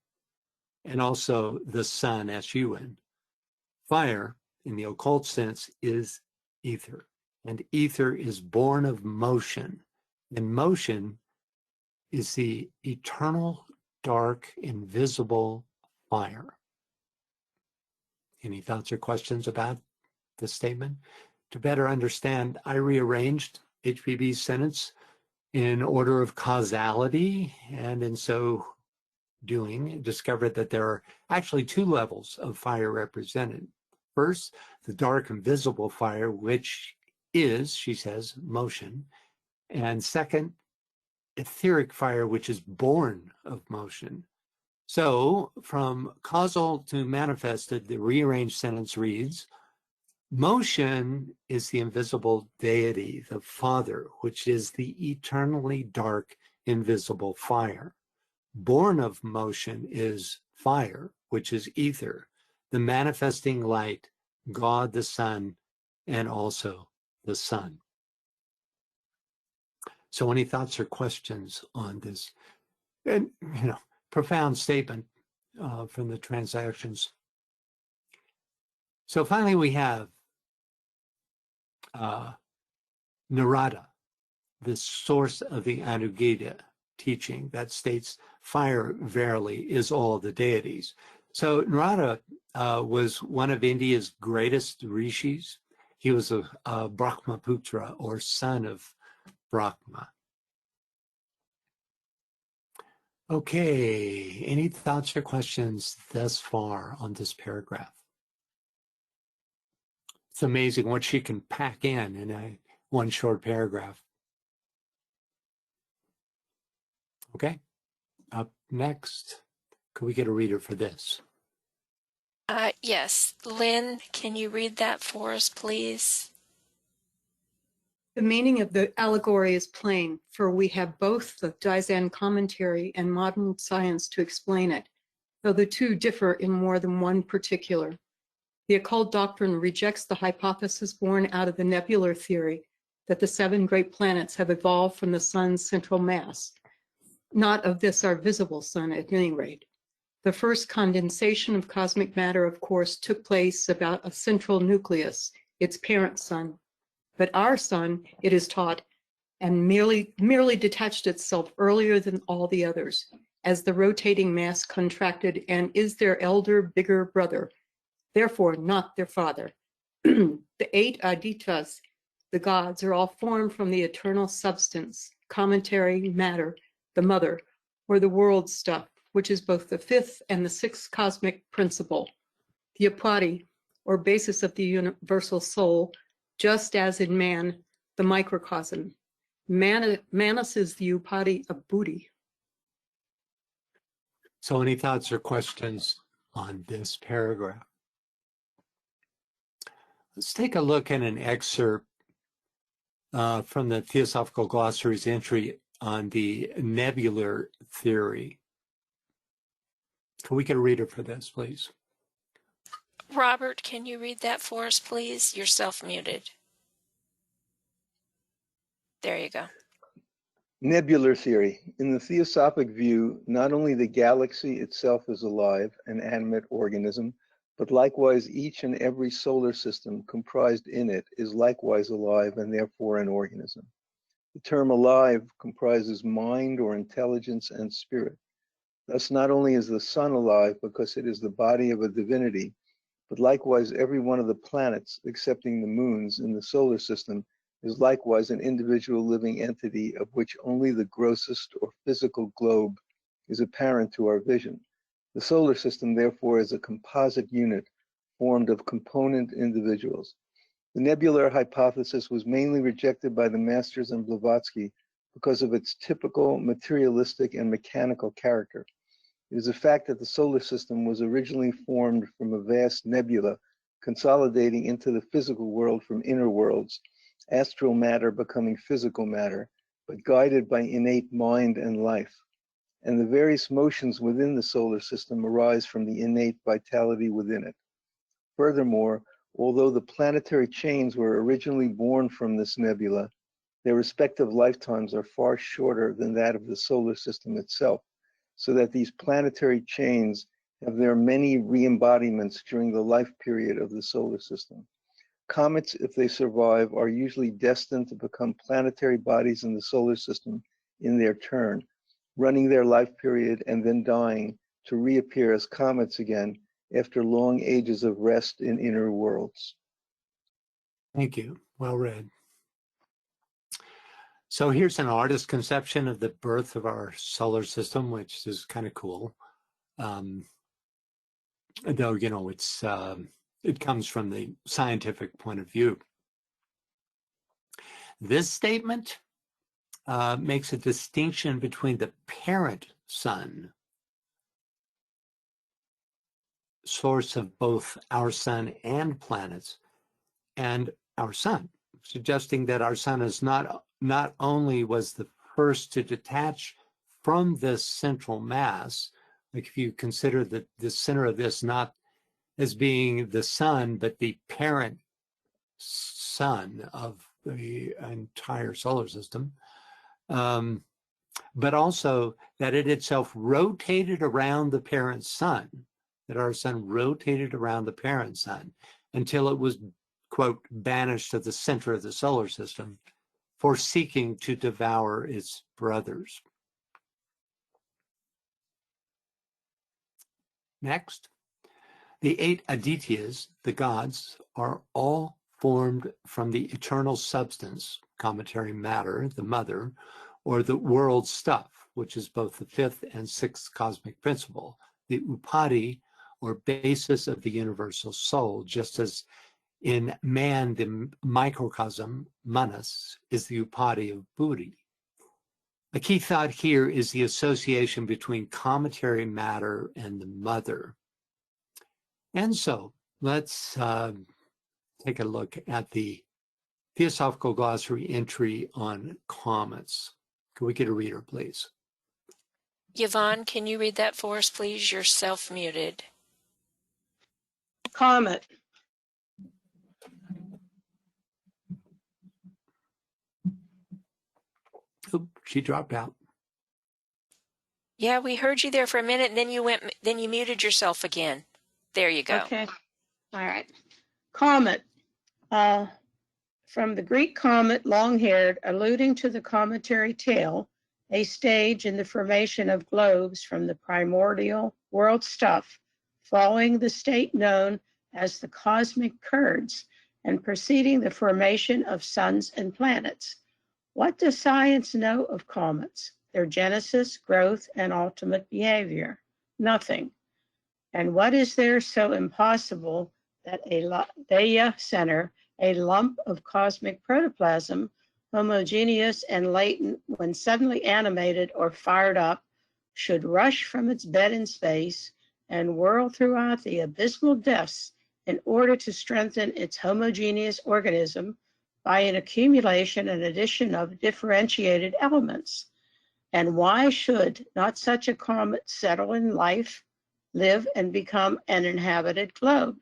and also the Sun, S-U-N. Fire, in the occult sense, is ether, and ether is born of motion, and motion is the eternal, dark, invisible fire. Any thoughts or questions about this statement? To better understand, I rearranged HPB's sentence in order of causality, and in so doing, discovered that there are actually 2 levels of fire represented. First, the dark and visible fire, which is, she says, motion. And second, etheric fire, which is born of motion. So from causal to manifested, the rearranged sentence reads, motion is the invisible deity, the Father, which is the eternally dark, invisible fire. Born of motion is fire, which is ether, the manifesting light, God the Son, and also the Son. So any thoughts or questions on this? And, profound statement from the Transactions. So finally we have Narada, the source of the Anugita teaching that states fire verily is all the deities. So Narada was one of India's greatest rishis. He was a Brahmaputra, or son of Brahma. Okay, any thoughts or questions thus far on this paragraph? It's amazing what she can pack in one short paragraph. Okay, up next, could we get a reader for this?
Yes. Lynn, can you read that for us, please?
The meaning of the allegory is plain, for we have both the Dzyan commentary and modern science to explain it, though the two differ in more than one particular. The occult doctrine rejects the hypothesis born out of the nebular theory that the 7 great planets have evolved from the sun's central mass. Not of this our visible sun, at any rate. The first condensation of cosmic matter, of course, took place about a central nucleus, its parent sun. But our sun, it is taught, and merely detached itself earlier than all the others, as the rotating mass contracted and is their elder, bigger brother, therefore not their father. The 8 Adityas, the gods, are all formed from the eternal substance, commentary, matter, the mother, or the world stuff, which is both the 5th and the 6th cosmic principle. The Upadi, or basis of the universal soul, just as in man, the microcosm. Manas is the Upadi of Buddhi.
So any thoughts or questions on this paragraph? Let's take a look at an excerpt from the Theosophical Glossary's entry on the nebular theory. Can we get a reader for this, please?
Robert, can you read that for us, please? You're self-muted. There you go.
Nebular theory. In the theosophic view, not only the galaxy itself is alive, an animate organism, but likewise each and every solar system comprised in it is likewise alive and therefore an organism. The term alive comprises mind or intelligence and spirit. Thus, not only is the sun alive because it is the body of a divinity, but likewise every one of the planets, excepting the moons in the solar system, is likewise an individual living entity of which only the grossest or physical globe is apparent to our vision. The solar system, therefore, is a composite unit formed of component individuals. The nebular hypothesis was mainly rejected by the masters and Blavatsky because of its typical materialistic and mechanical character. It is a fact that the solar system was originally formed from a vast nebula consolidating into the physical world from inner worlds, astral matter becoming physical matter, but guided by innate mind and life. And the various motions within the solar system arise from the innate vitality within it. Furthermore, although the planetary chains were originally born from this nebula, their respective lifetimes are far shorter than that of the solar system itself, so that these planetary chains have their many re-embodiments during the life period of the solar system. Comets, if they survive, are usually destined to become planetary bodies in the solar system in their turn, running their life period and then dying to reappear as comets again after long ages of rest in inner worlds.
Thank you. Well read. So here's an artist's conception of the birth of our solar system, which is kind of cool. Though, you know, it comes from the scientific point of view. This statement makes a distinction between the parent sun, source of both our sun and planets, and our sun, suggesting that our sun is not only was the first to detach from this central mass, like if you consider the center of this not as being the sun, but the parent sun of the entire solar system, but also that it itself rotated around the parent sun, that our sun rotated around the parent sun until it was, quote, banished to the center of the solar system for seeking to devour its brothers. Next, the 8 Adityas, the gods, are all formed from the eternal substance, commentary matter, the mother, or the world stuff, which is both the fifth and sixth cosmic principle, the upadi, or basis of the universal soul, just as in man, the microcosm, manas, is the upadi of buddhi. A key thought here is the association between cometary matter and the mother. And so let's take a look at the Theosophical Glossary entry on comets. Can we get a reader, please?
Yvonne, can you read that for us, please? You're self-muted.
Comet.
Oop, she dropped out.
Yeah, we heard you there for a minute, and then you muted yourself again. There you go.
Okay. All right. Comet. From the Greek comet, long-haired, alluding to the cometary tail, a stage in the formation of globes from the primordial world stuff, following the state known as the cosmic curds and preceding the formation of suns and planets. What does science know of comets, their genesis, growth, and ultimate behavior? Nothing. And what is there so impossible that a Daya center, a lump of cosmic protoplasm, homogeneous and latent when suddenly animated or fired up, should rush from its bed in space and whirl throughout the abysmal depths in order to strengthen its homogeneous organism by an accumulation and addition of differentiated elements? And why should not such a comet settle in life, live, and become an inhabited globe?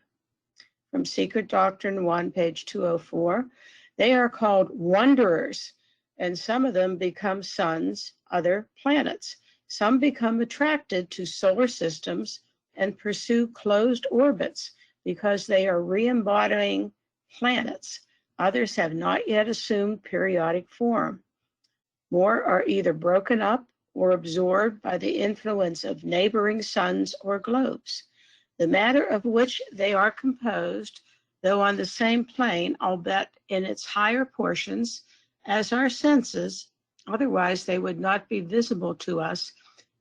From Secret Doctrine 1, page 204, they are called wanderers, and some of them become suns, other planets. Some become attracted to solar systems and pursue closed orbits because they are re-embodying planets. Others have not yet assumed periodic form. More are either broken up or absorbed by the influence of neighboring suns or globes. The matter of which they are composed, though on the same plane, albeit in its higher portions, as our senses, otherwise they would not be visible to us,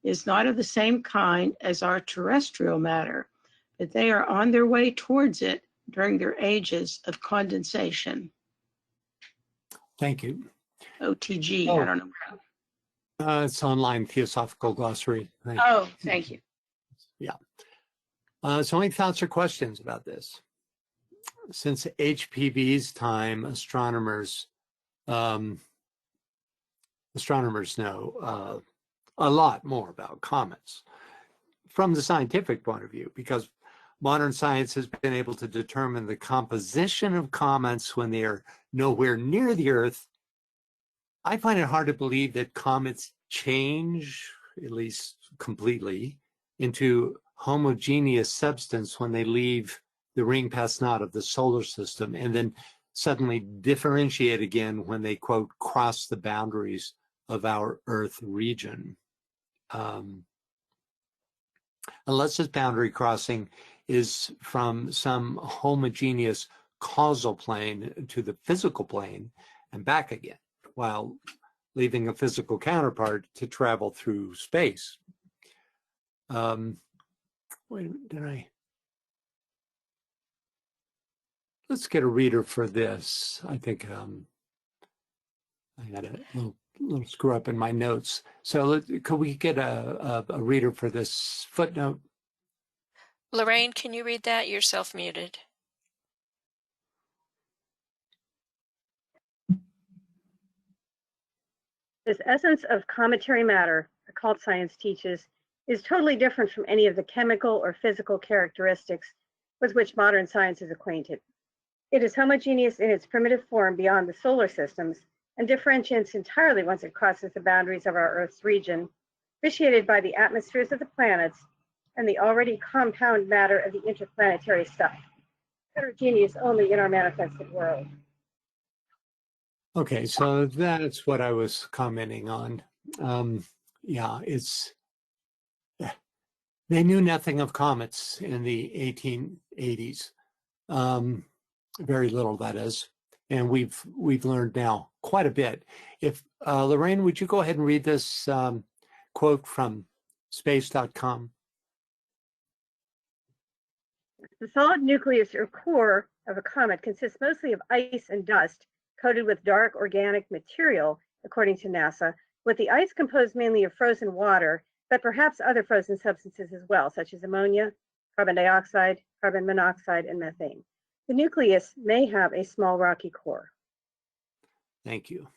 is not of the same kind as our terrestrial matter, but they are on their way towards it during their ages of condensation.
Thank you.
OTG,
Oh.
I don't know.
It's online, Theosophical Glossary.
Oh, thank you.
Yeah. So any thoughts or questions about this? Since HPV's time, astronomers know a lot more about comets from the scientific point of view, because modern science has been able to determine the composition of comets when they are nowhere near the Earth. I find it hard to believe that comets change, at least completely, into homogeneous substance when they leave the ring pass knot of the solar system and then suddenly differentiate again when they, quote, cross the boundaries of our Earth region. Unless this boundary crossing is from some homogeneous causal plane to the physical plane and back again, while leaving a physical counterpart to travel through space. Wait a minute, let's get a reader for this. I think I had a little screw up in my notes. So could we get a reader for this footnote?
Lorraine, can you read that? You're self-muted.
This essence of cometary matter, occult science teaches, is totally different from any of the chemical or physical characteristics with which modern science is acquainted. It is homogeneous in its primitive form beyond the solar systems and differentiates entirely once it crosses the boundaries of our Earth's region, vitiated by the atmospheres of the planets and the already compound matter of the interplanetary stuff, heterogeneous only in our manifested world.
Okay, so that's what I was commenting on. Yeah, they knew nothing of comets in the 1880s, very little, that is, and we've learned now quite a bit. If Lorraine, would you go ahead and read this quote from space.com.
The solid nucleus or core of a comet consists mostly of ice and dust coated with dark organic material, according to NASA, with the ice composed mainly of frozen water, but perhaps other frozen substances as well, such as ammonia, carbon dioxide, carbon monoxide, and methane. The nucleus may have a small rocky core.
Thank you.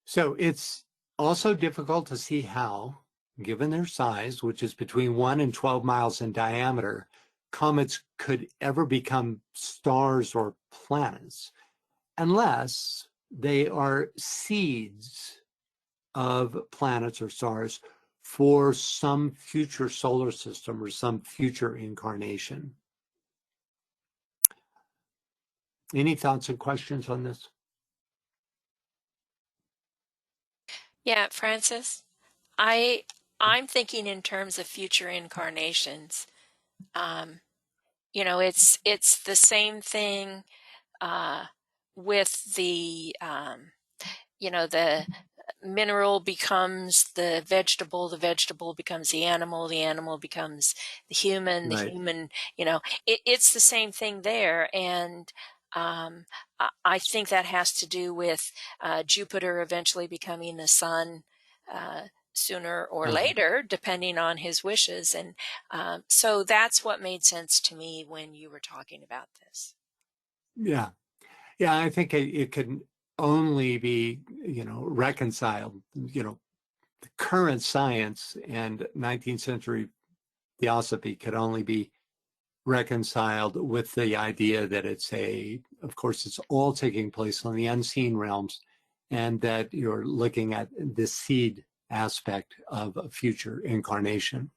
So it's also difficult to see how, given their size, which is between 1 and 12 miles in diameter, comets could ever become stars or planets, unless they are seeds of planets or stars for some future solar system or some future incarnation. Any thoughts and questions on this?
Yeah, Francis, I'm thinking in terms of future incarnations. You know, it's the same thing with the you know, the mineral becomes the vegetable becomes the animal becomes the
Right.
human, you know, it's the same thing there. And I think that has to do with Jupiter eventually becoming the sun sooner or later, depending on his wishes. And so that's what made sense to me when you were talking about this.
Yeah. Yeah, I think it can only be, you know, reconciled, you know, the current science and 19th century theosophy could only be reconciled with the idea that it's of course, it's all taking place on the unseen realms, and that you're looking at the seed aspect of a future incarnation.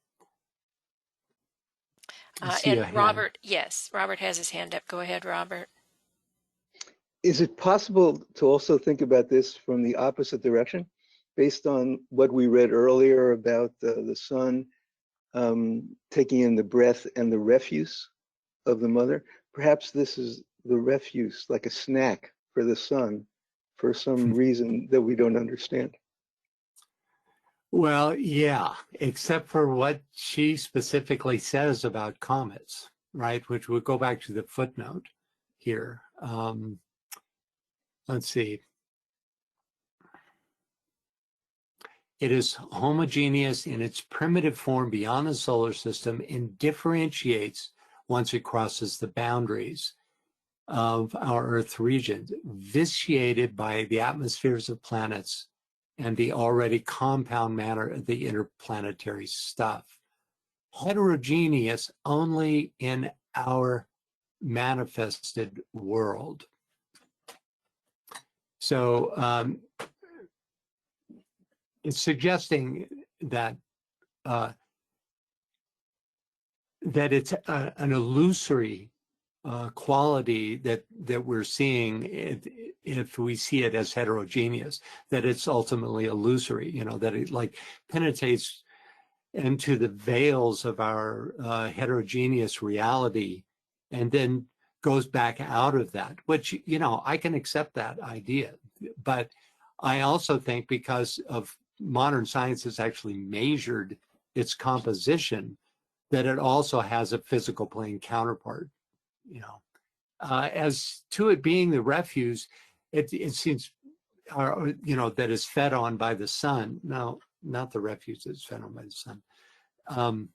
And Robert, yes, Robert has his hand up. Go ahead, Robert.
Is it possible to also think about this from the opposite direction, based on what we read earlier about the sun taking in the breath and the refuse of the mother? Perhaps this is the refuse, like a snack for the sun, for some reason that we don't understand.
Well, yeah, except for what she specifically says about comets, right? Which would go back to the footnote here. Let's see. It is homogeneous in its primitive form beyond the solar system and differentiates once it crosses the boundaries of our Earth region, vitiated by the atmospheres of planets and the already compound matter of the interplanetary stuff. Heterogeneous only in our manifested world. So it's suggesting that that it's an illusory quality that we're seeing if we see it as heterogeneous, that it's ultimately illusory, you know, that it like penetrates into the veils of our heterogeneous reality and then goes back out of that, which, you know, I can accept that idea. But I also think because of modern science has actually measured its composition, that it also has a physical plane counterpart, you know. As to it being the refuse, it seems, you know, that is fed on by the sun. No, not the refuse that's fed on by the sun.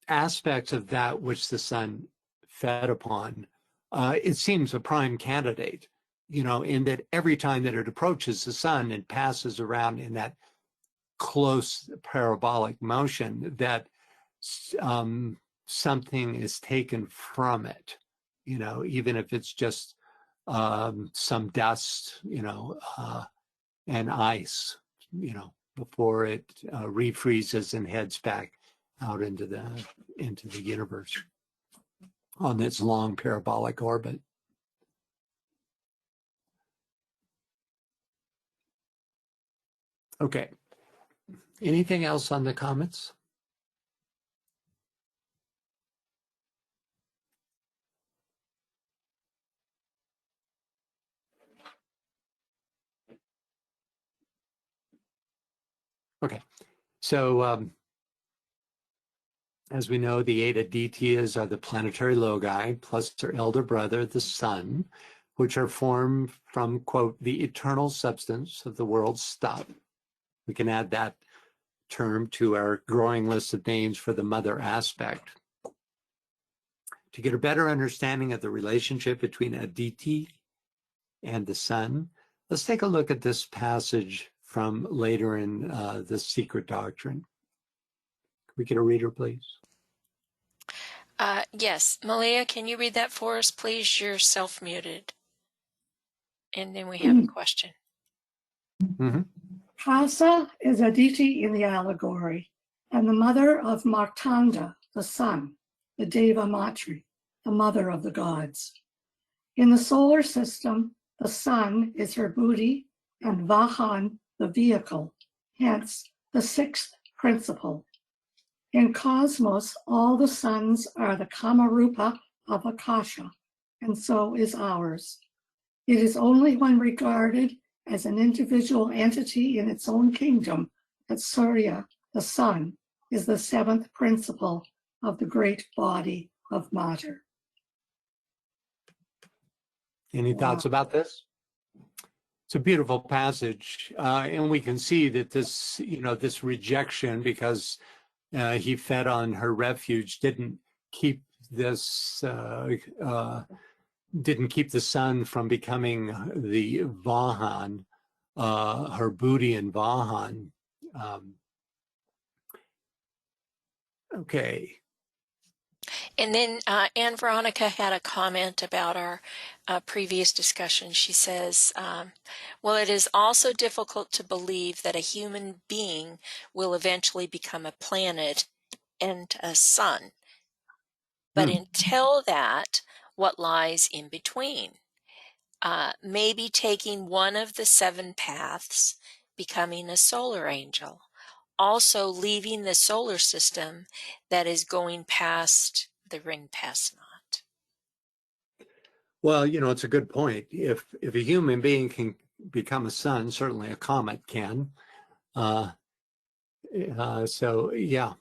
Aspects of that which the sun fed upon, it seems a prime candidate, you know, in that every time that it approaches the sun and passes around in that close parabolic motion, that something is taken from it, you know, even if it's just some dust, you know, and ice, you know, before it refreezes and heads back out into the universe on its long parabolic orbit. Okay. Anything else on the comets? So as we know, the 8 Adityas are the planetary logi, plus their elder brother, the sun, which are formed from, quote, the eternal substance of the world's stuff. We can add that term to our growing list of names for the mother aspect. To get a better understanding of the relationship between Aditi and the sun, let's take a look at this passage from later in the Secret Doctrine. Can we get a reader, please?
Yes. Malia, can you read that for us, please? You're self-muted. And then we have a question.
Mm-hmm.
Hasa is Aditi in the allegory, and the mother of Martanda, the sun, the Deva Matri, the mother of the gods. In the solar system, the sun is her booty and Vahan, the vehicle, hence the sixth principle. In cosmos, all the suns are the Kamarupa of Akasha, and so is ours. It is only when regarded as an individual entity in its own kingdom that Surya, the sun, is the seventh principle of the great body of matter.
Any thoughts about this? It's a beautiful passage, and we can see that this, this rejection, because he fed on her refuge, didn't keep this, didn't keep the sun from becoming the Vahan, her booty and Vahan. Okay.
And then Anne Veronica had a comment about our previous discussion. She says, well, it is also difficult to believe that a human being will eventually become a planet and a sun. But until that, what lies in between? Maybe taking one of the 7 paths, becoming a solar angel. Also leaving the solar system that is going past the ring past not.
Well, it's a good point. If a human being can become a sun, certainly a comet can. So yeah,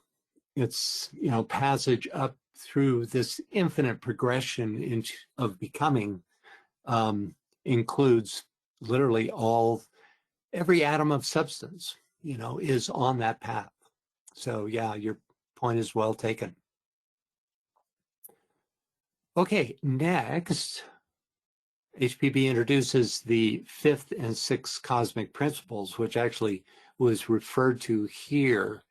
it's passage up through this infinite progression of becoming includes literally every atom of substance, is on that path. So yeah, your point is well taken. Okay, next, HPB introduces the 5th and 6th cosmic principles, which actually was referred to here,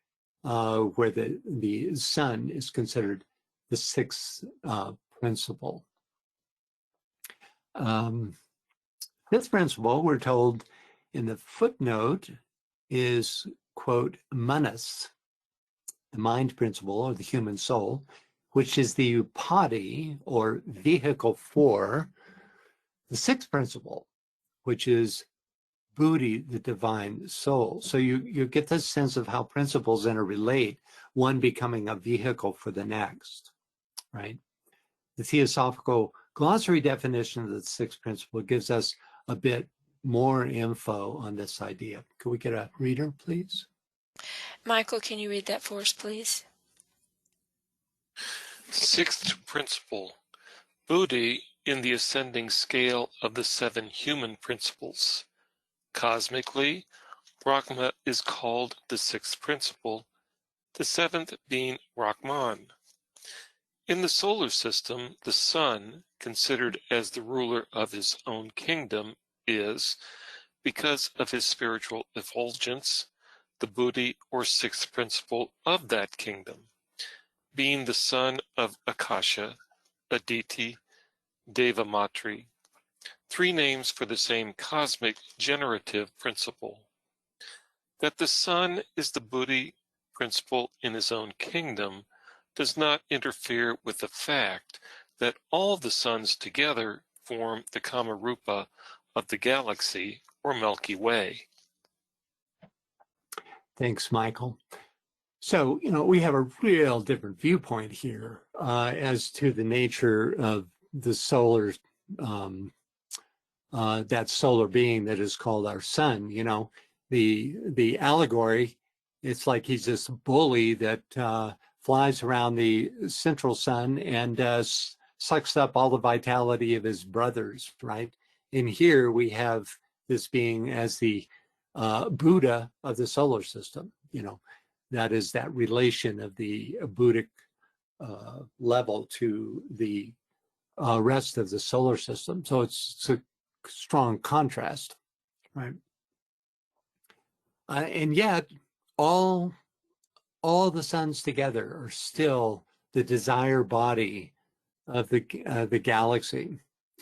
where the sun is considered the 6th principle. 5th principle, we're told in the footnote, is, quote, manas, the mind principle, or the human soul, which is the upadi, or vehicle for the 6th principle, which is buddhi, the divine soul. So you get this sense of how principles interrelate, one becoming a vehicle for the next, right? The Theosophical Glossary definition of the 6th principle gives us a bit more info on this idea. Could we get a reader, please?
Michael, can you read that for us, please?
6th principle, buddhi in the ascending scale of the 7 human principles. Cosmically, Brahma is called the 6th principle, the 7th being Brahman. In the solar system, the sun, considered as the ruler of his own kingdom, is, because of his spiritual effulgence, the buddhi or 6th principle of that kingdom, being the son of Akasha, Aditi, Deva Matri, 3 names for the same cosmic generative principle. That the sun is the buddhi principle in his own kingdom does not interfere with the fact that all the suns together form the Kamarupa of the galaxy, or Milky Way.
Thanks, Michael. So, we have a real different viewpoint here as to the nature of the solar, that solar being that is called our sun. The allegory It's like he's this bully that flies around the central sun and sucks up all the vitality of his brothers, right? And here we have this being as the Buddha of the solar system, you know, that is that relation of the Buddhic level to the rest of the solar system. So it's a strong contrast, right? And yet all the suns together are still the desire body of the galaxy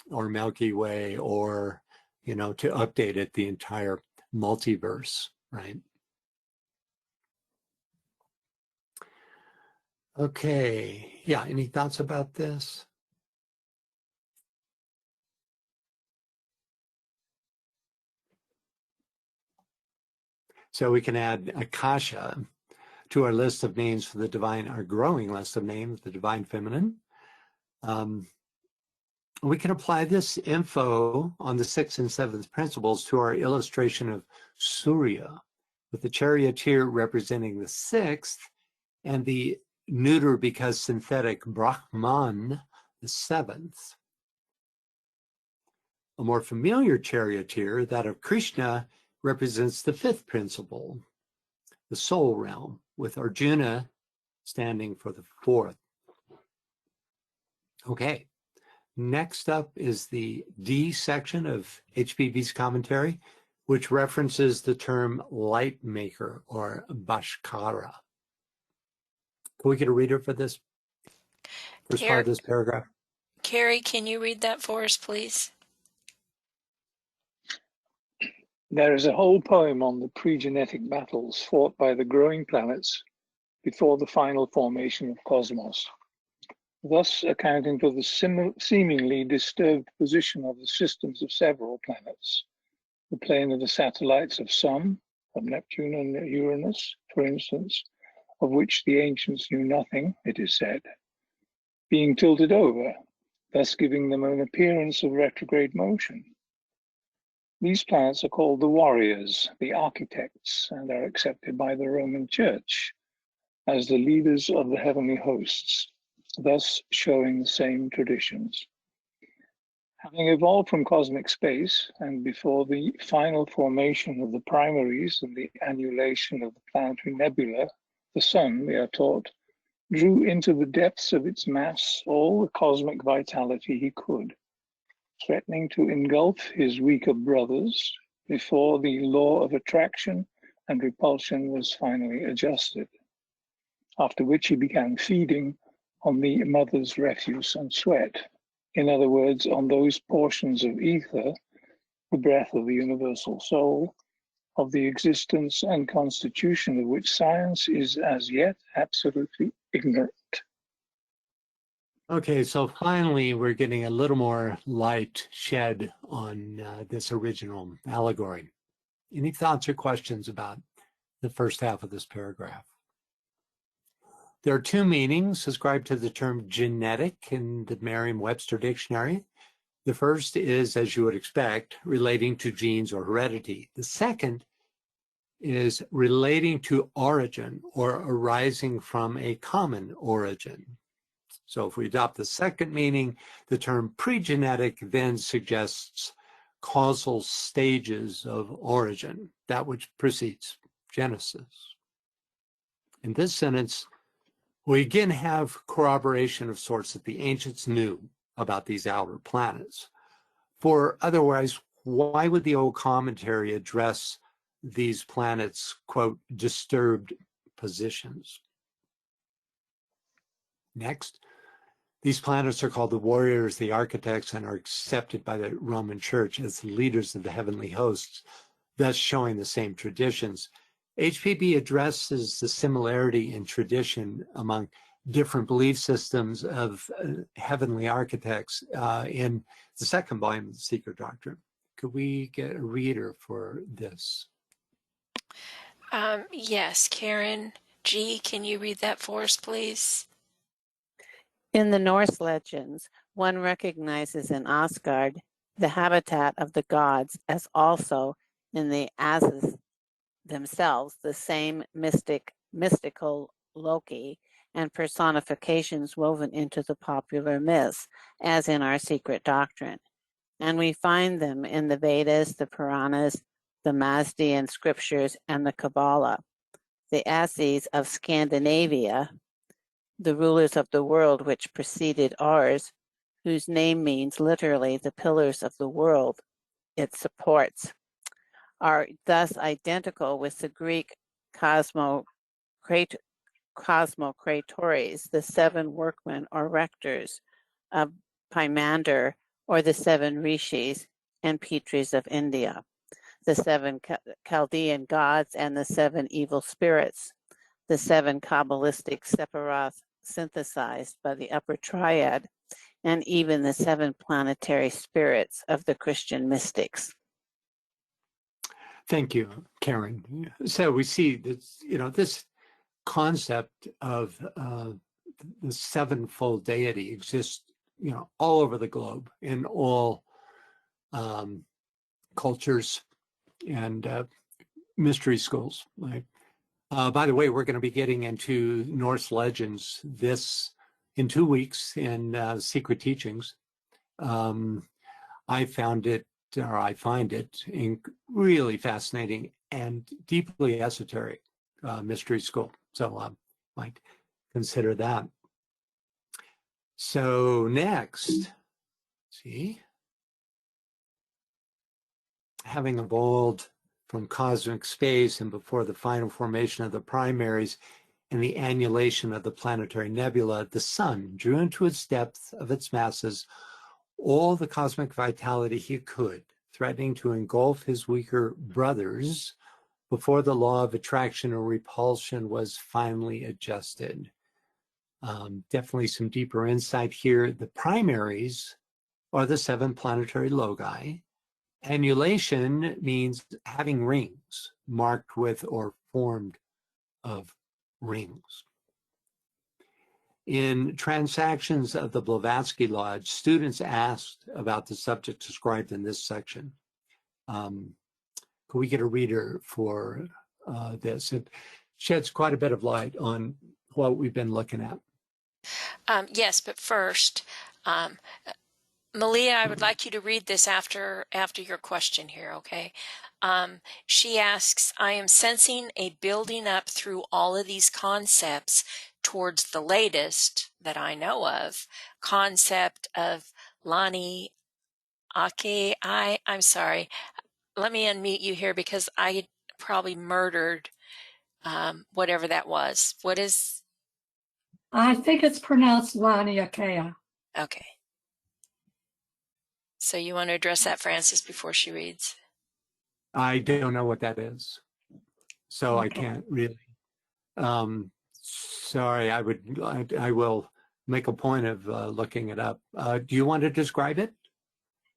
or Milky Way, or, you know, to update it, the entire multiverse, right? Okay, yeah, any thoughts about this? So we can add Akasha to our list of names for the divine, our growing list of names, the divine feminine. We can apply this info on the 6th and 7th principles to our illustration of Surya, with the charioteer representing the 6th and the neuter because synthetic Brahman, the 7th. A more familiar charioteer, that of Krishna, represents the 5th principle, the soul realm, with Arjuna standing for the 4th. Okay, next up is the D section of HPB's commentary, which references the term light maker or Bhaskara. Can we get a reader for this first part of this paragraph?
Carrie, can you read that for us, please?
There is a whole poem on the pre-genetic battles fought by the growing planets before the final formation of cosmos, thus accounting for the seemingly disturbed position of the systems of several planets. The plane of the satellites of some, of Neptune and Uranus, for instance, of which the ancients knew nothing, it is said, being tilted over, thus giving them an appearance of retrograde motion. These planets are called the warriors, the architects, and are accepted by the Roman Church as the leaders of the heavenly hosts, thus showing the same traditions. Having evolved from cosmic space and before the final formation of the primaries and the annihilation of the planetary nebula, the sun, we are taught, drew into the depths of its mass all the cosmic vitality he could, threatening to engulf his weaker brothers before the law of attraction and repulsion was finally adjusted, after which he began feeding on the mother's refuse and sweat. In other words, on those portions of ether, the breath of the universal soul, of the existence and constitution of which science is as yet absolutely ignorant.
Okay, so finally, we're getting a little more light shed on this original allegory. Any thoughts or questions about the first half of this paragraph? There are two meanings ascribed to the term genetic in the Merriam-Webster dictionary. The first is, as you would expect, relating to genes or heredity. The second is relating to origin or arising from a common origin. So if we adopt the second meaning, the term pre-genetic then suggests causal stages of origin, that which precedes Genesis. In this sentence, we again have corroboration of sorts that the ancients knew about these outer planets. For otherwise, why would the old commentary address these planets, quote, disturbed positions? Next, these planets are called the warriors, the architects, and are accepted by the Roman Church as the leaders of the heavenly hosts, thus showing the same traditions. HPB addresses the similarity in tradition among different belief systems of heavenly architects in the second volume of the Secret Doctrine. Could we get a reader for this?
Yes, Karen G., can you read that for us, please?
In the Norse legends, one recognizes in Asgard the habitat of the gods, as also in the Asses themselves the same mystical Loki and personifications woven into the popular myths, as in our Secret Doctrine. And we find them in the Vedas, the Puranas, the Mazdian scriptures, and the Kabbalah. The Assis of Scandinavia, the rulers of the world which preceded ours, whose name means literally the pillars of the world it supports, are thus identical with the Greek cosmocratores, the 7 workmen or rectors of Pymander, or the 7 rishis and Pitris of India, the 7 Chaldean gods and the 7 evil spirits, the 7 Kabbalistic Sephiroth synthesized by the upper triad, and even the 7 planetary spirits of the Christian mystics.
Thank you, Karen. So we see this, this concept of the sevenfold deity exists, all over the globe in all cultures and mystery schools. Right? By the way, we're going to be getting into Norse legends in 2 weeks in Secret Teachings. I find it really fascinating and deeply esoteric mystery school. So might consider that. So next, see, having evolved from cosmic space and before the final formation of the primaries and the annihilation of the planetary nebula, the sun drew into its depth of its masses all the cosmic vitality he could, threatening to engulf his weaker brothers before the law of attraction or repulsion was finally adjusted. Definitely some deeper insight here. The primaries are the 7 planetary logi. Annihilation means having rings marked with or formed of rings. In Transactions of the Blavatsky Lodge, students asked about the subject described in this section. Could we get a reader for this? It sheds quite a bit of light on what we've been looking at.
Yes, but first, Malia, I would like you to read this after your question here, okay? She asks, I am sensing a building up through all of these concepts towards the latest that I know of, concept of Lani Ake. I'm sorry. Let me unmute you here because I probably murdered whatever that was. What is?
I think it's pronounced Laniakea.
Okay. So you want to address that, Francis, before she reads?
I don't know what that is, so
Okay.
I can't really. Sorry, I will make a point of looking it up. Do you want to describe it?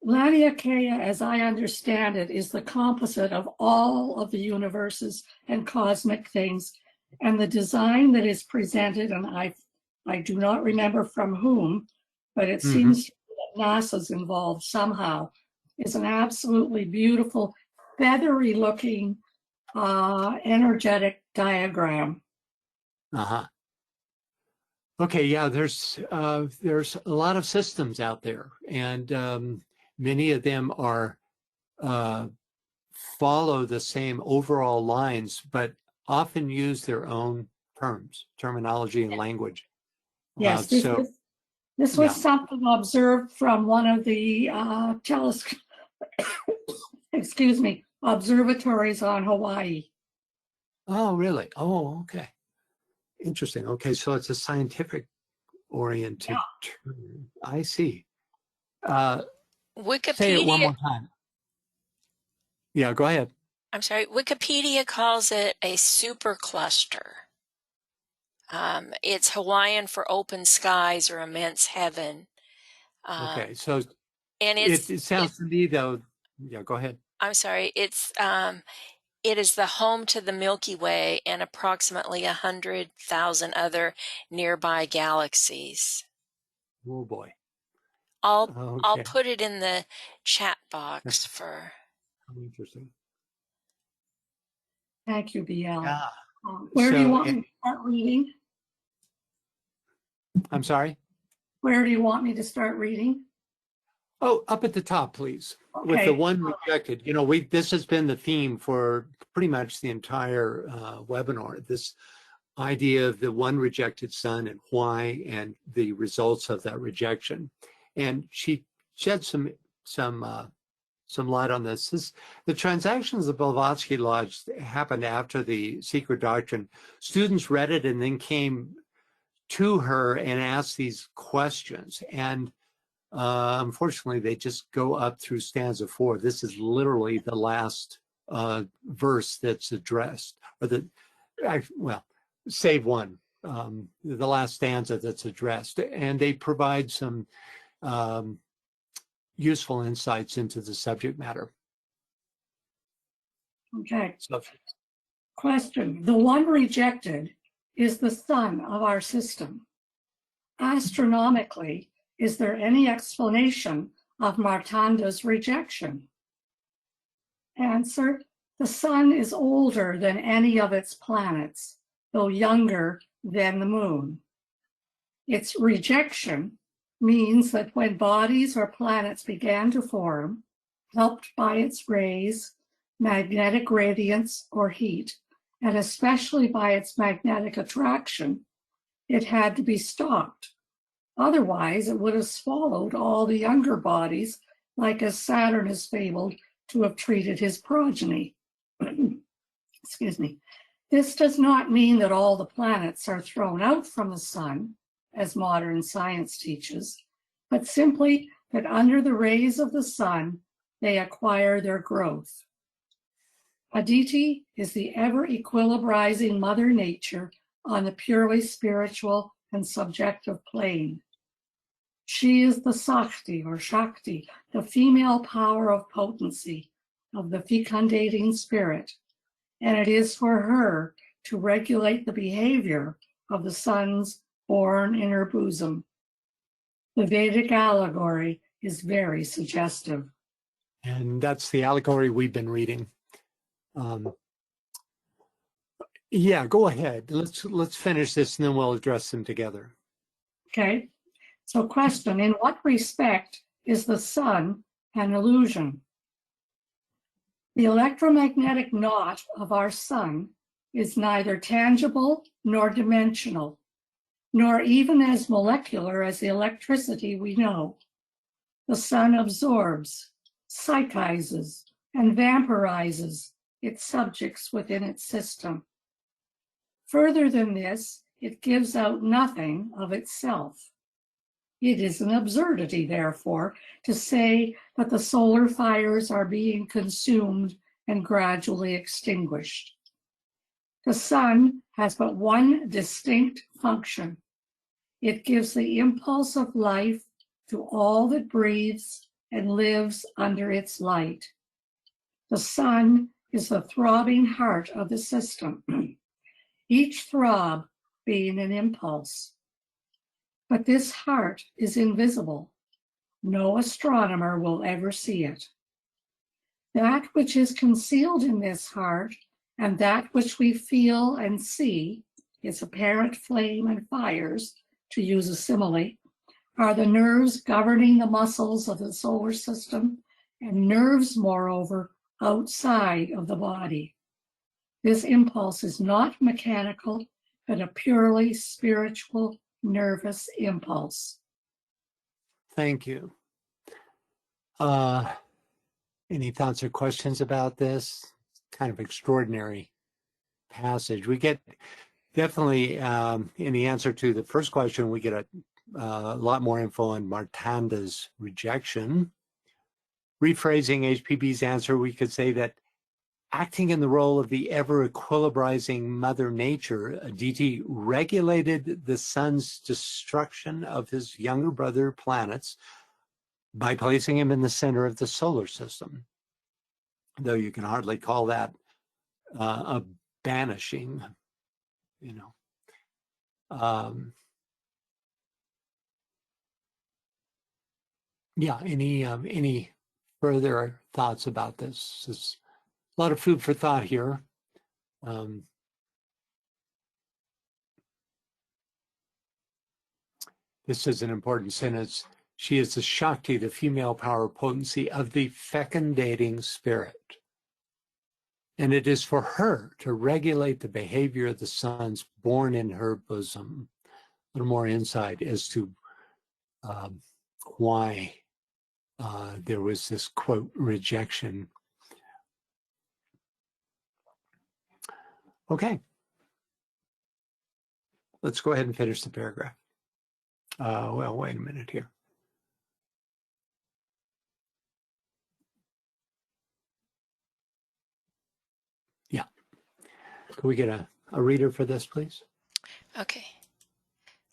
Laniakea, as I understand it, is the composite of all of the universes and cosmic things, and the design that is presented, and I do not remember from whom, but it seems that NASA's involved somehow, is an absolutely beautiful, feathery looking, energetic diagram.
Okay, yeah, there's a lot of systems out there, and many of them are follow the same overall lines, but often use their own terminology, and language.
Yes, this was something observed from one of the observatories on Hawaii.
Oh, really? Oh, okay. Interesting. Okay, so it's a scientific oriented term. I see.
Wikipedia.
Say it one more time. Yeah, go ahead.
I'm sorry. Wikipedia calls it a supercluster. It's Hawaiian for open skies or immense heaven.
Okay, so
and
it sounds to me though. Yeah, go ahead.
I'm sorry. It is the home to the Milky Way and approximately 100,000 other nearby galaxies.
Oh boy.
I'll put it in the chat box for.
Interesting.
Thank you, BL.
Yeah.
Where do you
So
want me to start reading?
I'm sorry?
Where do you want me to start reading?
Oh, up at the top, please. With the
Okay.
one rejected. You know, this has been the theme for pretty much the entire webinar. This idea of the one rejected son and why, and the results of that rejection. And she shed some light on this. The transactions of Blavatsky Lodge happened after the Secret Doctrine. Students read it and then came to her and asked these questions. And unfortunately, they just go up through stanza 4. This is literally the last verse that's addressed, or well, save one, the last stanza that's addressed. And they provide some useful insights into the subject matter.
Okay.
So,
Question. The one rejected is the sun of our system. Astronomically, is there any explanation of Martanda's rejection? Answer. The sun is older than any of its planets, though younger than the moon. Its rejection means that when bodies or planets began to form, helped by its rays, magnetic radiance, or heat, and especially by its magnetic attraction, it had to be stopped. Otherwise, it would have swallowed all the younger bodies, like as Saturn is fabled to have treated his progeny. Excuse me. This does not mean that all the planets are thrown out from the sun, as modern science teaches, but simply that under the rays of the sun, they acquire their growth. Aditi is the ever-equilibrizing Mother Nature on the purely spiritual and subjective plane. She is the Sakti or Shakti, the female power of potency, of the fecundating spirit, and it is for her to regulate the behavior of the sons born in her bosom. The Vedic allegory is very suggestive.
and that's the allegory we've been reading. Yeah, go ahead. Let's finish this and then we'll address them together.
Okay, so question, in what respect is the sun an illusion? The electromagnetic knot of our sun is neither tangible nor dimensional, nor even as molecular as the electricity we know. The sun absorbs, psychizes, and vampirizes its subjects within its system. Further than this, it gives out nothing of itself. It is an absurdity, therefore, to say that the solar fires are being consumed and gradually extinguished. The sun has but one distinct function. It gives the impulse of life to all that breathes and lives under its light. The sun is the throbbing heart of the system, each throb being an impulse. But this heart is invisible. No astronomer will ever see it. That which is concealed in this heart and that which we feel and see, its apparent flame and fires, to use a simile, are the nerves governing the muscles of the solar system, and nerves, moreover, outside of the body. This impulse is not mechanical, but a purely spiritual nervous impulse.
Thank you. Any thoughts or questions about this? Kind of extraordinary passage. We get definitely in the answer to the first question, we get a lot more info on Martanda's rejection. Rephrasing HPB's answer, we could say that acting in the role of the ever-equilibrizing Mother Nature, Aditi regulated the sun's destruction of his younger brother planets by placing him in the center of the solar system, though you can hardly call that a banishing, you know. Yeah, any further thoughts about this? There's a lot of food for thought here. This is an important sentence. She is the Shakti, the female power potency of the fecundating spirit. And it is for her to regulate the behavior of the sons born in her bosom. A little more insight as to why there was this, quote, rejection. Okay. Let's go ahead and finish the paragraph. Well, wait a minute here. Yeah. Can we get a reader for this, please?
Okay.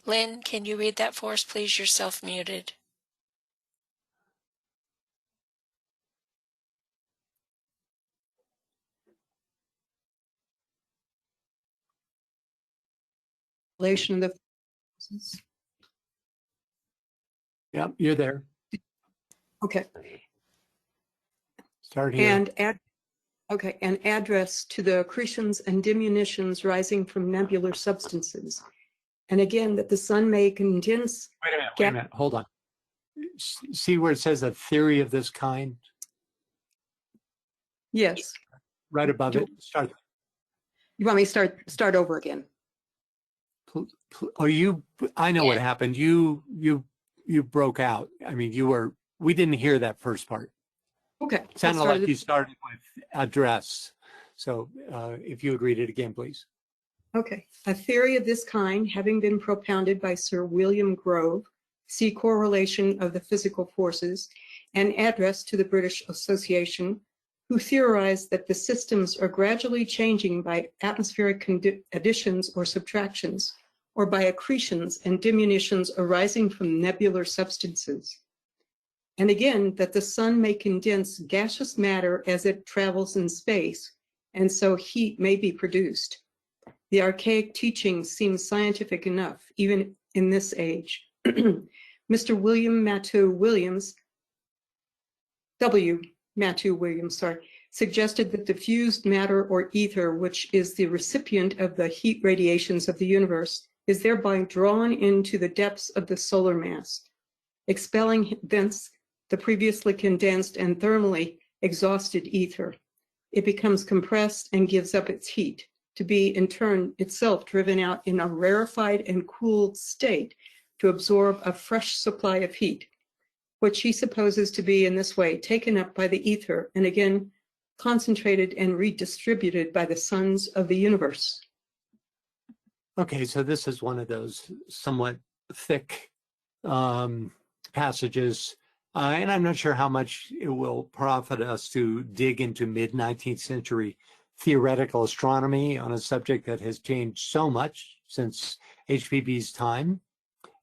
Lynn, can you read that for us, please? You're self-muted.
Relation of the
Yep, you're there.
okay.
Start here.
And address to the accretions and diminutions rising from nebular substances. And again, that the sun may condense.
Wait a minute, hold on. See where it says a theory of this kind?
Yes.
Right above it. Start.
You want me to start over again?
Oh, I know what happened. You broke out. I mean, we didn't hear that first part.
Okay.
It sounded like you started with address. So if you would read it again, please.
Okay. A theory of this kind, having been propounded by Sir William Grove, see correlation of the physical forces, and address to the British Association, who theorized that the systems are gradually changing by atmospheric additions or subtractions, or by accretions and diminutions arising from nebular substances. And again, that the sun may condense gaseous matter as it travels in space, and so heat may be produced. The archaic teaching seems scientific enough, even in this age. Mr. William Matthew Williams, suggested that the fused matter or ether, which is the recipient of the heat radiations of the universe, is thereby drawn into the depths of the solar mass, expelling thence the previously condensed and thermally exhausted ether. It becomes compressed and gives up its heat, to be in turn itself driven out in a rarefied and cooled state to absorb a fresh supply of heat, which he supposes to be in this way taken up by the ether and again concentrated and redistributed by the suns of the universe.
Okay, so this is one of those somewhat thick passages, and I'm not sure how much it will profit us to dig into mid-19th century theoretical astronomy on a subject that has changed so much since HPB's time.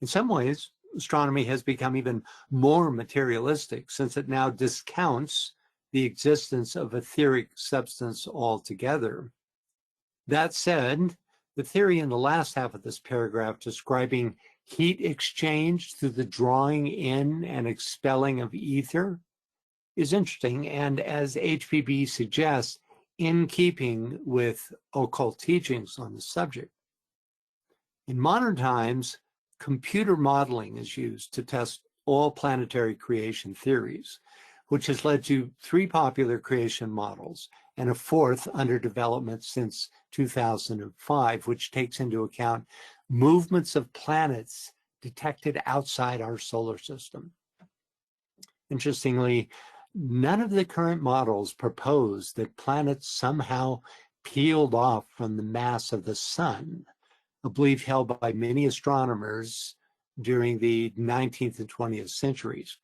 In some ways, astronomy has become even more materialistic since it now discounts the existence of etheric substance altogether. That said, the theory in the last half of this paragraph describing heat exchange through the drawing in and expelling of ether is interesting, and as HPB suggests, in keeping with occult teachings on the subject. In modern times, computer modeling is used to test all planetary creation theories, which has led to 3 popular creation models and a 4th under development since 2005, which takes into account movements of planets detected outside our solar system. Interestingly, none of the current models propose that planets somehow peeled off from the mass of the sun, a belief held by many astronomers during the 19th and 20th centuries,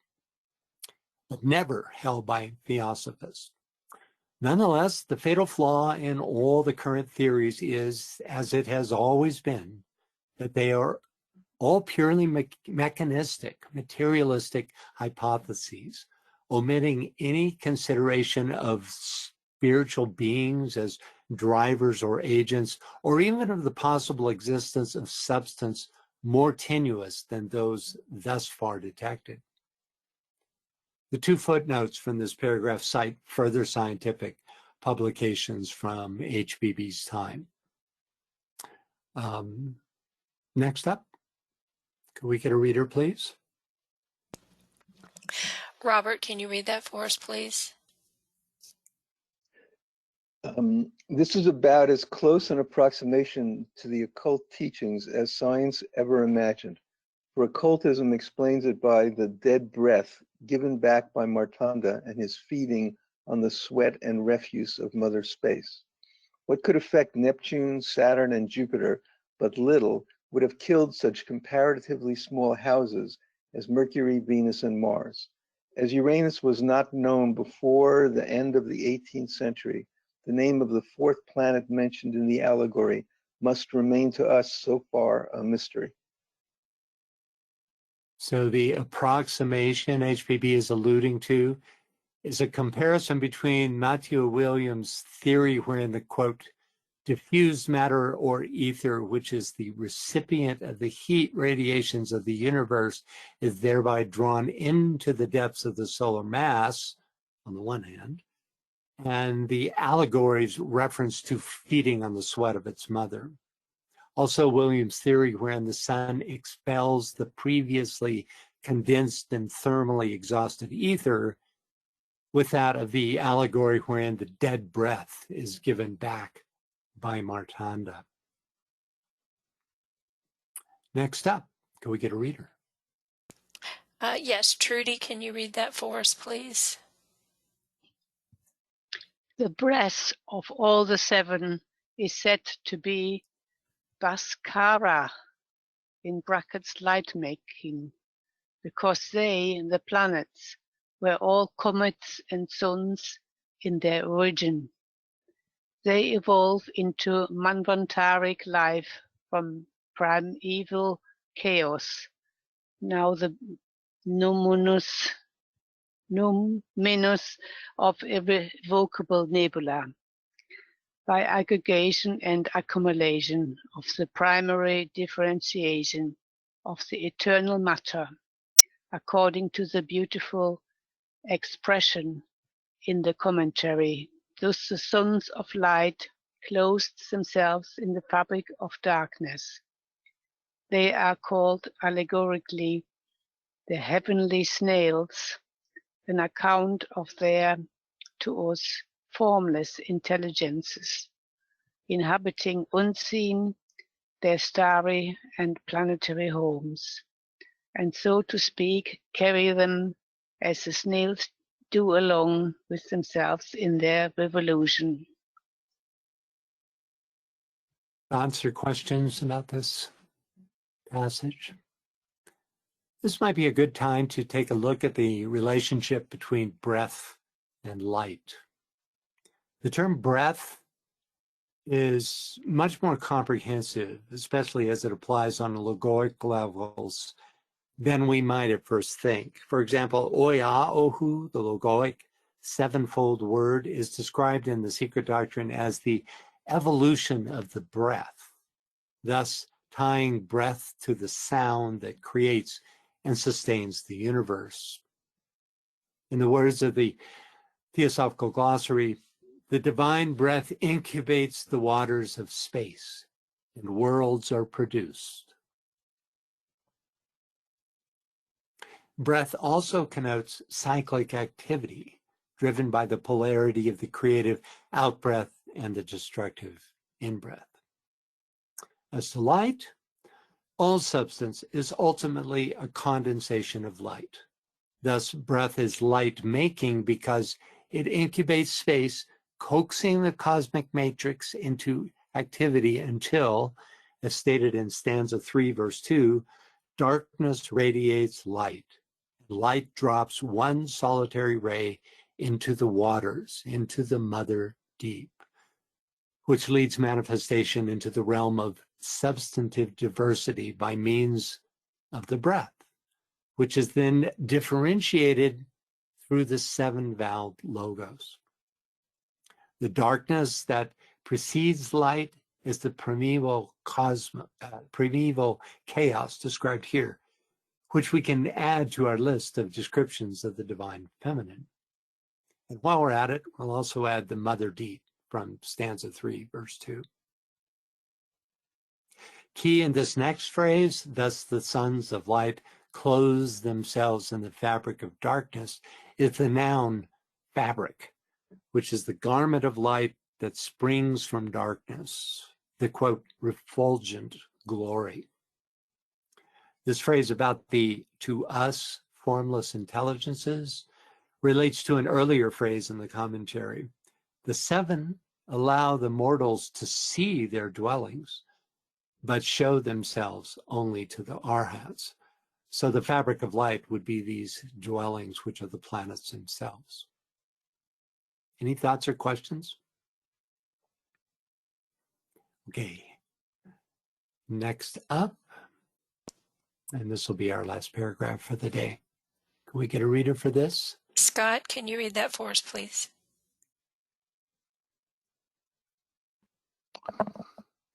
but never held by theosophists. Nonetheless, the fatal flaw in all the current theories is, as it has always been, that they are all purely mechanistic, materialistic hypotheses, omitting any consideration of spiritual beings as drivers or agents, or even of the possible existence of substance more tenuous than those thus far detected. The 2 footnotes from this paragraph cite further scientific publications from HPB's time. Next up, can we get a reader, please?
Robert, can you read that for us, please?
This is about as close an approximation to the occult teachings as science ever imagined. For occultism explains it by the dead breath given back by Martanda and his feeding on the sweat and refuse of Mother Space. What could affect Neptune, Saturn, and Jupiter but little would have killed such comparatively small houses as Mercury, Venus, and Mars. As Uranus was not known before the end of the 18th century, the name of the fourth planet mentioned in the allegory must remain to us so far a mystery.
So the approximation HPB is alluding to is a comparison between Matthew Williams' theory wherein the, quote, diffused matter or ether, which is the recipient of the heat radiations of the universe, is thereby drawn into the depths of the solar mass, on the one hand, and the allegory's reference to feeding on the sweat of its mother. Also, Williams' theory wherein the sun expels the previously condensed and thermally exhausted ether, with that of the allegory wherein the dead breath is given back by Martanda. Next up, can we get a reader?
Yes, Trudy, can you read that for us, please?
The breath of all the seven is said to be Bhaskara, in brackets light making, because they, the planets, were all comets and suns in their origin. They evolve into manvantaric life from primeval chaos, now the numinous of irrevocable nebula, by aggregation and accumulation of the primary differentiation of the eternal matter, according to the beautiful expression in the commentary. Thus the sons of light clothed themselves in the fabric of darkness. They are called allegorically the heavenly snails, an account of their, to us, formless intelligences, inhabiting unseen their starry and planetary homes, and so to speak, carry them as the snails do along with themselves in their revolution.
Answer questions about this passage? This might be a good time to take a look at the relationship between breath and light. The term breath is much more comprehensive, especially as it applies on logoic levels, than we might at first think. For example, oya ohu, the logoic sevenfold word, is described in the Secret Doctrine as the evolution of the breath, thus tying breath to the sound that creates and sustains the universe. In the words of the Theosophical Glossary, the divine breath incubates the waters of space, and worlds are produced. Breath also connotes cyclic activity, driven by the polarity of the creative out-breath and the destructive in-breath. As to light, all substance is ultimately a condensation of light. Thus, breath is light-making because it incubates space, coaxing the cosmic matrix into activity until, as stated in stanza 3, verse 2, darkness radiates light. Light drops one solitary ray into the waters, into the mother deep, which leads manifestation into the realm of substantive diversity by means of the breath, which is then differentiated through the seven-vowed logos. The darkness that precedes light is the primeval chaos described here, which we can add to our list of descriptions of the divine feminine. And while we're at it, we'll also add the mother deep from stanza 3, verse 2. Key in this next phrase, thus the sons of light clothe themselves in the fabric of darkness, is the noun fabric, which is the garment of light that springs from darkness, the quote, refulgent glory. This phrase about the to us formless intelligences relates to an earlier phrase in the commentary. The seven allow the mortals to see their dwellings, but show themselves only to the arhats. So the fabric of light would be these dwellings, which are the planets themselves. Any thoughts or questions? Okay. Next up, and this will be our last paragraph for the day. Can we get a reader for this?
Scott, can you read that for us, please?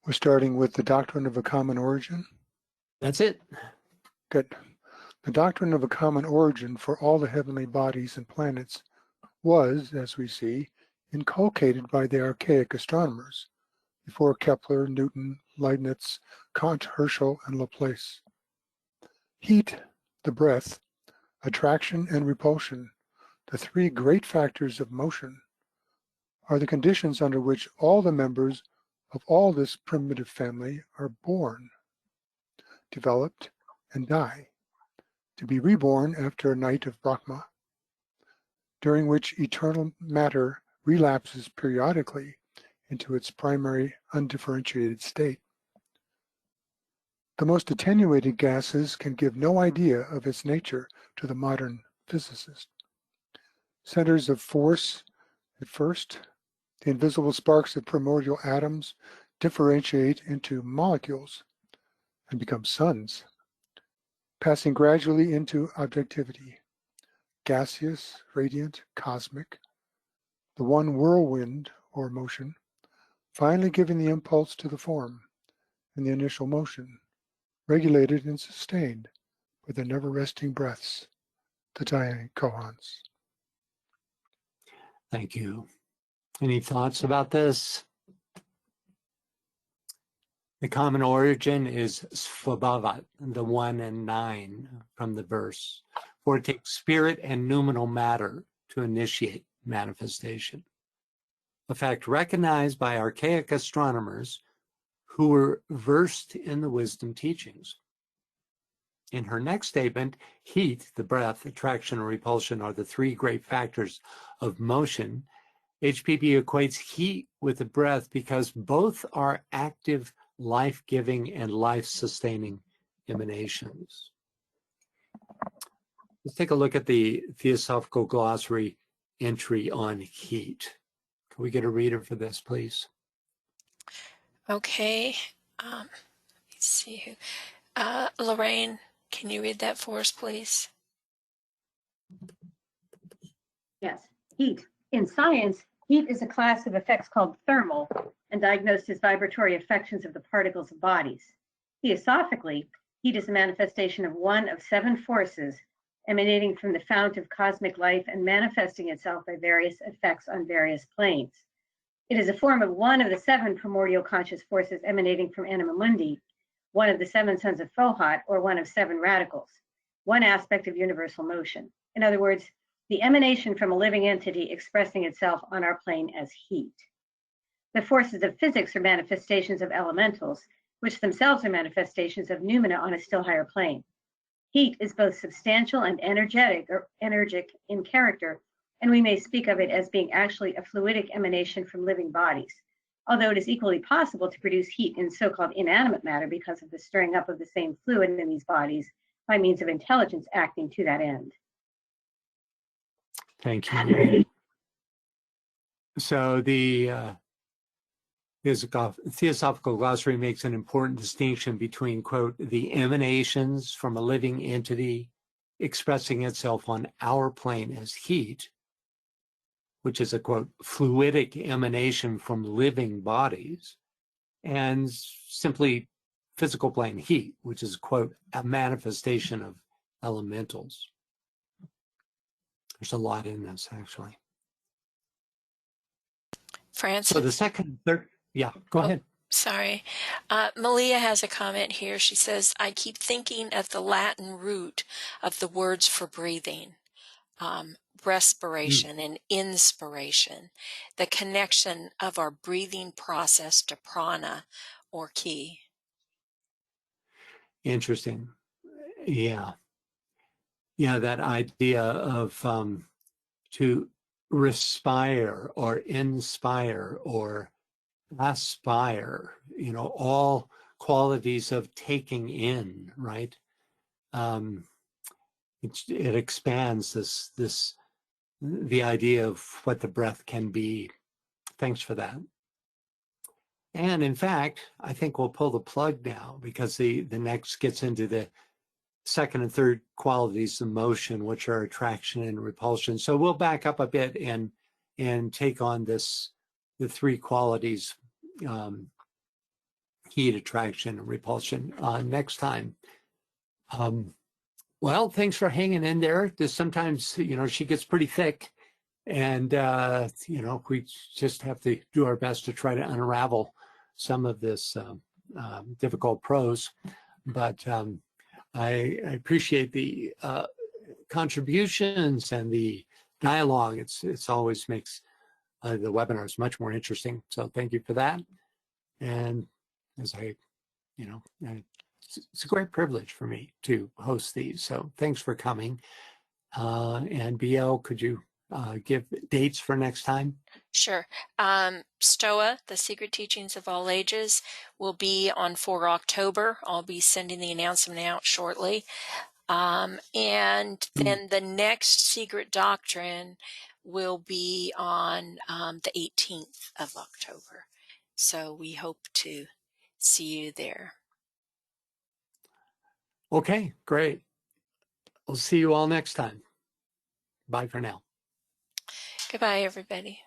We're starting with the doctrine of a common origin.
That's it.
Good. The doctrine of a common origin for all the heavenly bodies and planets was, as we see, inculcated by the archaic astronomers before Kepler, Newton, Leibniz, Kant, Herschel, and Laplace. Heat, the breath, attraction, and repulsion, the three great factors of motion, are the conditions under which all the members of all this primitive family are born, developed, and die, to be reborn after a night of Brahma, during which eternal matter relapses periodically into its primary undifferentiated state. The most attenuated gases can give no idea of its nature to the modern physicist. Centers of force at first, the invisible sparks of primordial atoms differentiate into molecules and become suns, passing gradually into objectivity, gaseous, radiant, cosmic, the one whirlwind or motion, finally giving the impulse to the form and the initial motion, regulated and sustained by the never-resting breaths, the Dzyan koans.
Thank you. Any thoughts about this? The common origin is svabhavat, the 1 and 9 from the verse, for it takes spirit and noumenal matter to initiate manifestation, a fact recognized by archaic astronomers who were versed in the wisdom teachings. In her next statement, heat, the breath, attraction, and repulsion are the three great factors of motion. HPP equates heat with the breath because both are active, life-giving, and life-sustaining emanations. Let's take a look at the Theosophical Glossary entry on heat. Can we get a reader for this, please?
Okay. Let's see who. Lorraine, can you read that for us, please?
Yes, heat. In science, heat is a class of effects called thermal and diagnosed as vibratory affections of the particles of bodies. Theosophically, heat is a manifestation of one of seven forces emanating from the fount of cosmic life and manifesting itself by various effects on various planes. It is a form of one of the seven primordial conscious forces emanating from Anima Mundi, one of the seven sons of Fohat, or one of seven radicals, one aspect of universal motion. In other words, the emanation from a living entity expressing itself on our plane as heat. The forces of physics are manifestations of elementals, which themselves are manifestations of noumena on a still higher plane. Heat is both substantial and energetic in character, and we may speak of it as being actually a fluidic emanation from living bodies, although it is equally possible to produce heat in so-called inanimate matter because of the stirring up of the same fluid in these bodies by means of intelligence acting to that end.
Thank you. So the Theosophical Glossary makes an important distinction between, quote, the emanations from a living entity expressing itself on our plane as heat, which is a, quote, fluidic emanation from living bodies, and simply physical plane heat, which is, quote, a manifestation of elementals. There's a lot in this, actually.
Francis?
So the second, third, yeah, go ahead.
Sorry. Malia has a comment here. She says, I keep thinking of the Latin root of the words for breathing, respiration and inspiration, the connection of our breathing process to prana or ki.
Interesting. Yeah. Yeah, that idea of to respire or inspire or aspire, all qualities of taking in, right? It expands the idea of what the breath can be. Thanks for that. And in fact, I think we'll pull the plug now, because the next gets into the second and third qualities of motion, which are attraction and repulsion. So we'll back up a bit and take on the three qualities, heat, attraction, and repulsion, next time. Well, thanks for hanging in there. Sometimes, she gets pretty thick, and we just have to do our best to try to unravel some of this difficult prose. But I appreciate the contributions and the dialogue. It's always makes the webinars much more interesting. So thank you for that. And as it's a great privilege for me to host these. So thanks for coming. And BL, could you give dates for next time?
Sure. STOA, the Secret Teachings of All Ages, will be on 4 October. I'll be sending the announcement out shortly. And then the next Secret Doctrine will be on the 18th of October. So we hope to see you there.
Okay, great. We'll see you all next time. Bye for now.
Goodbye, everybody.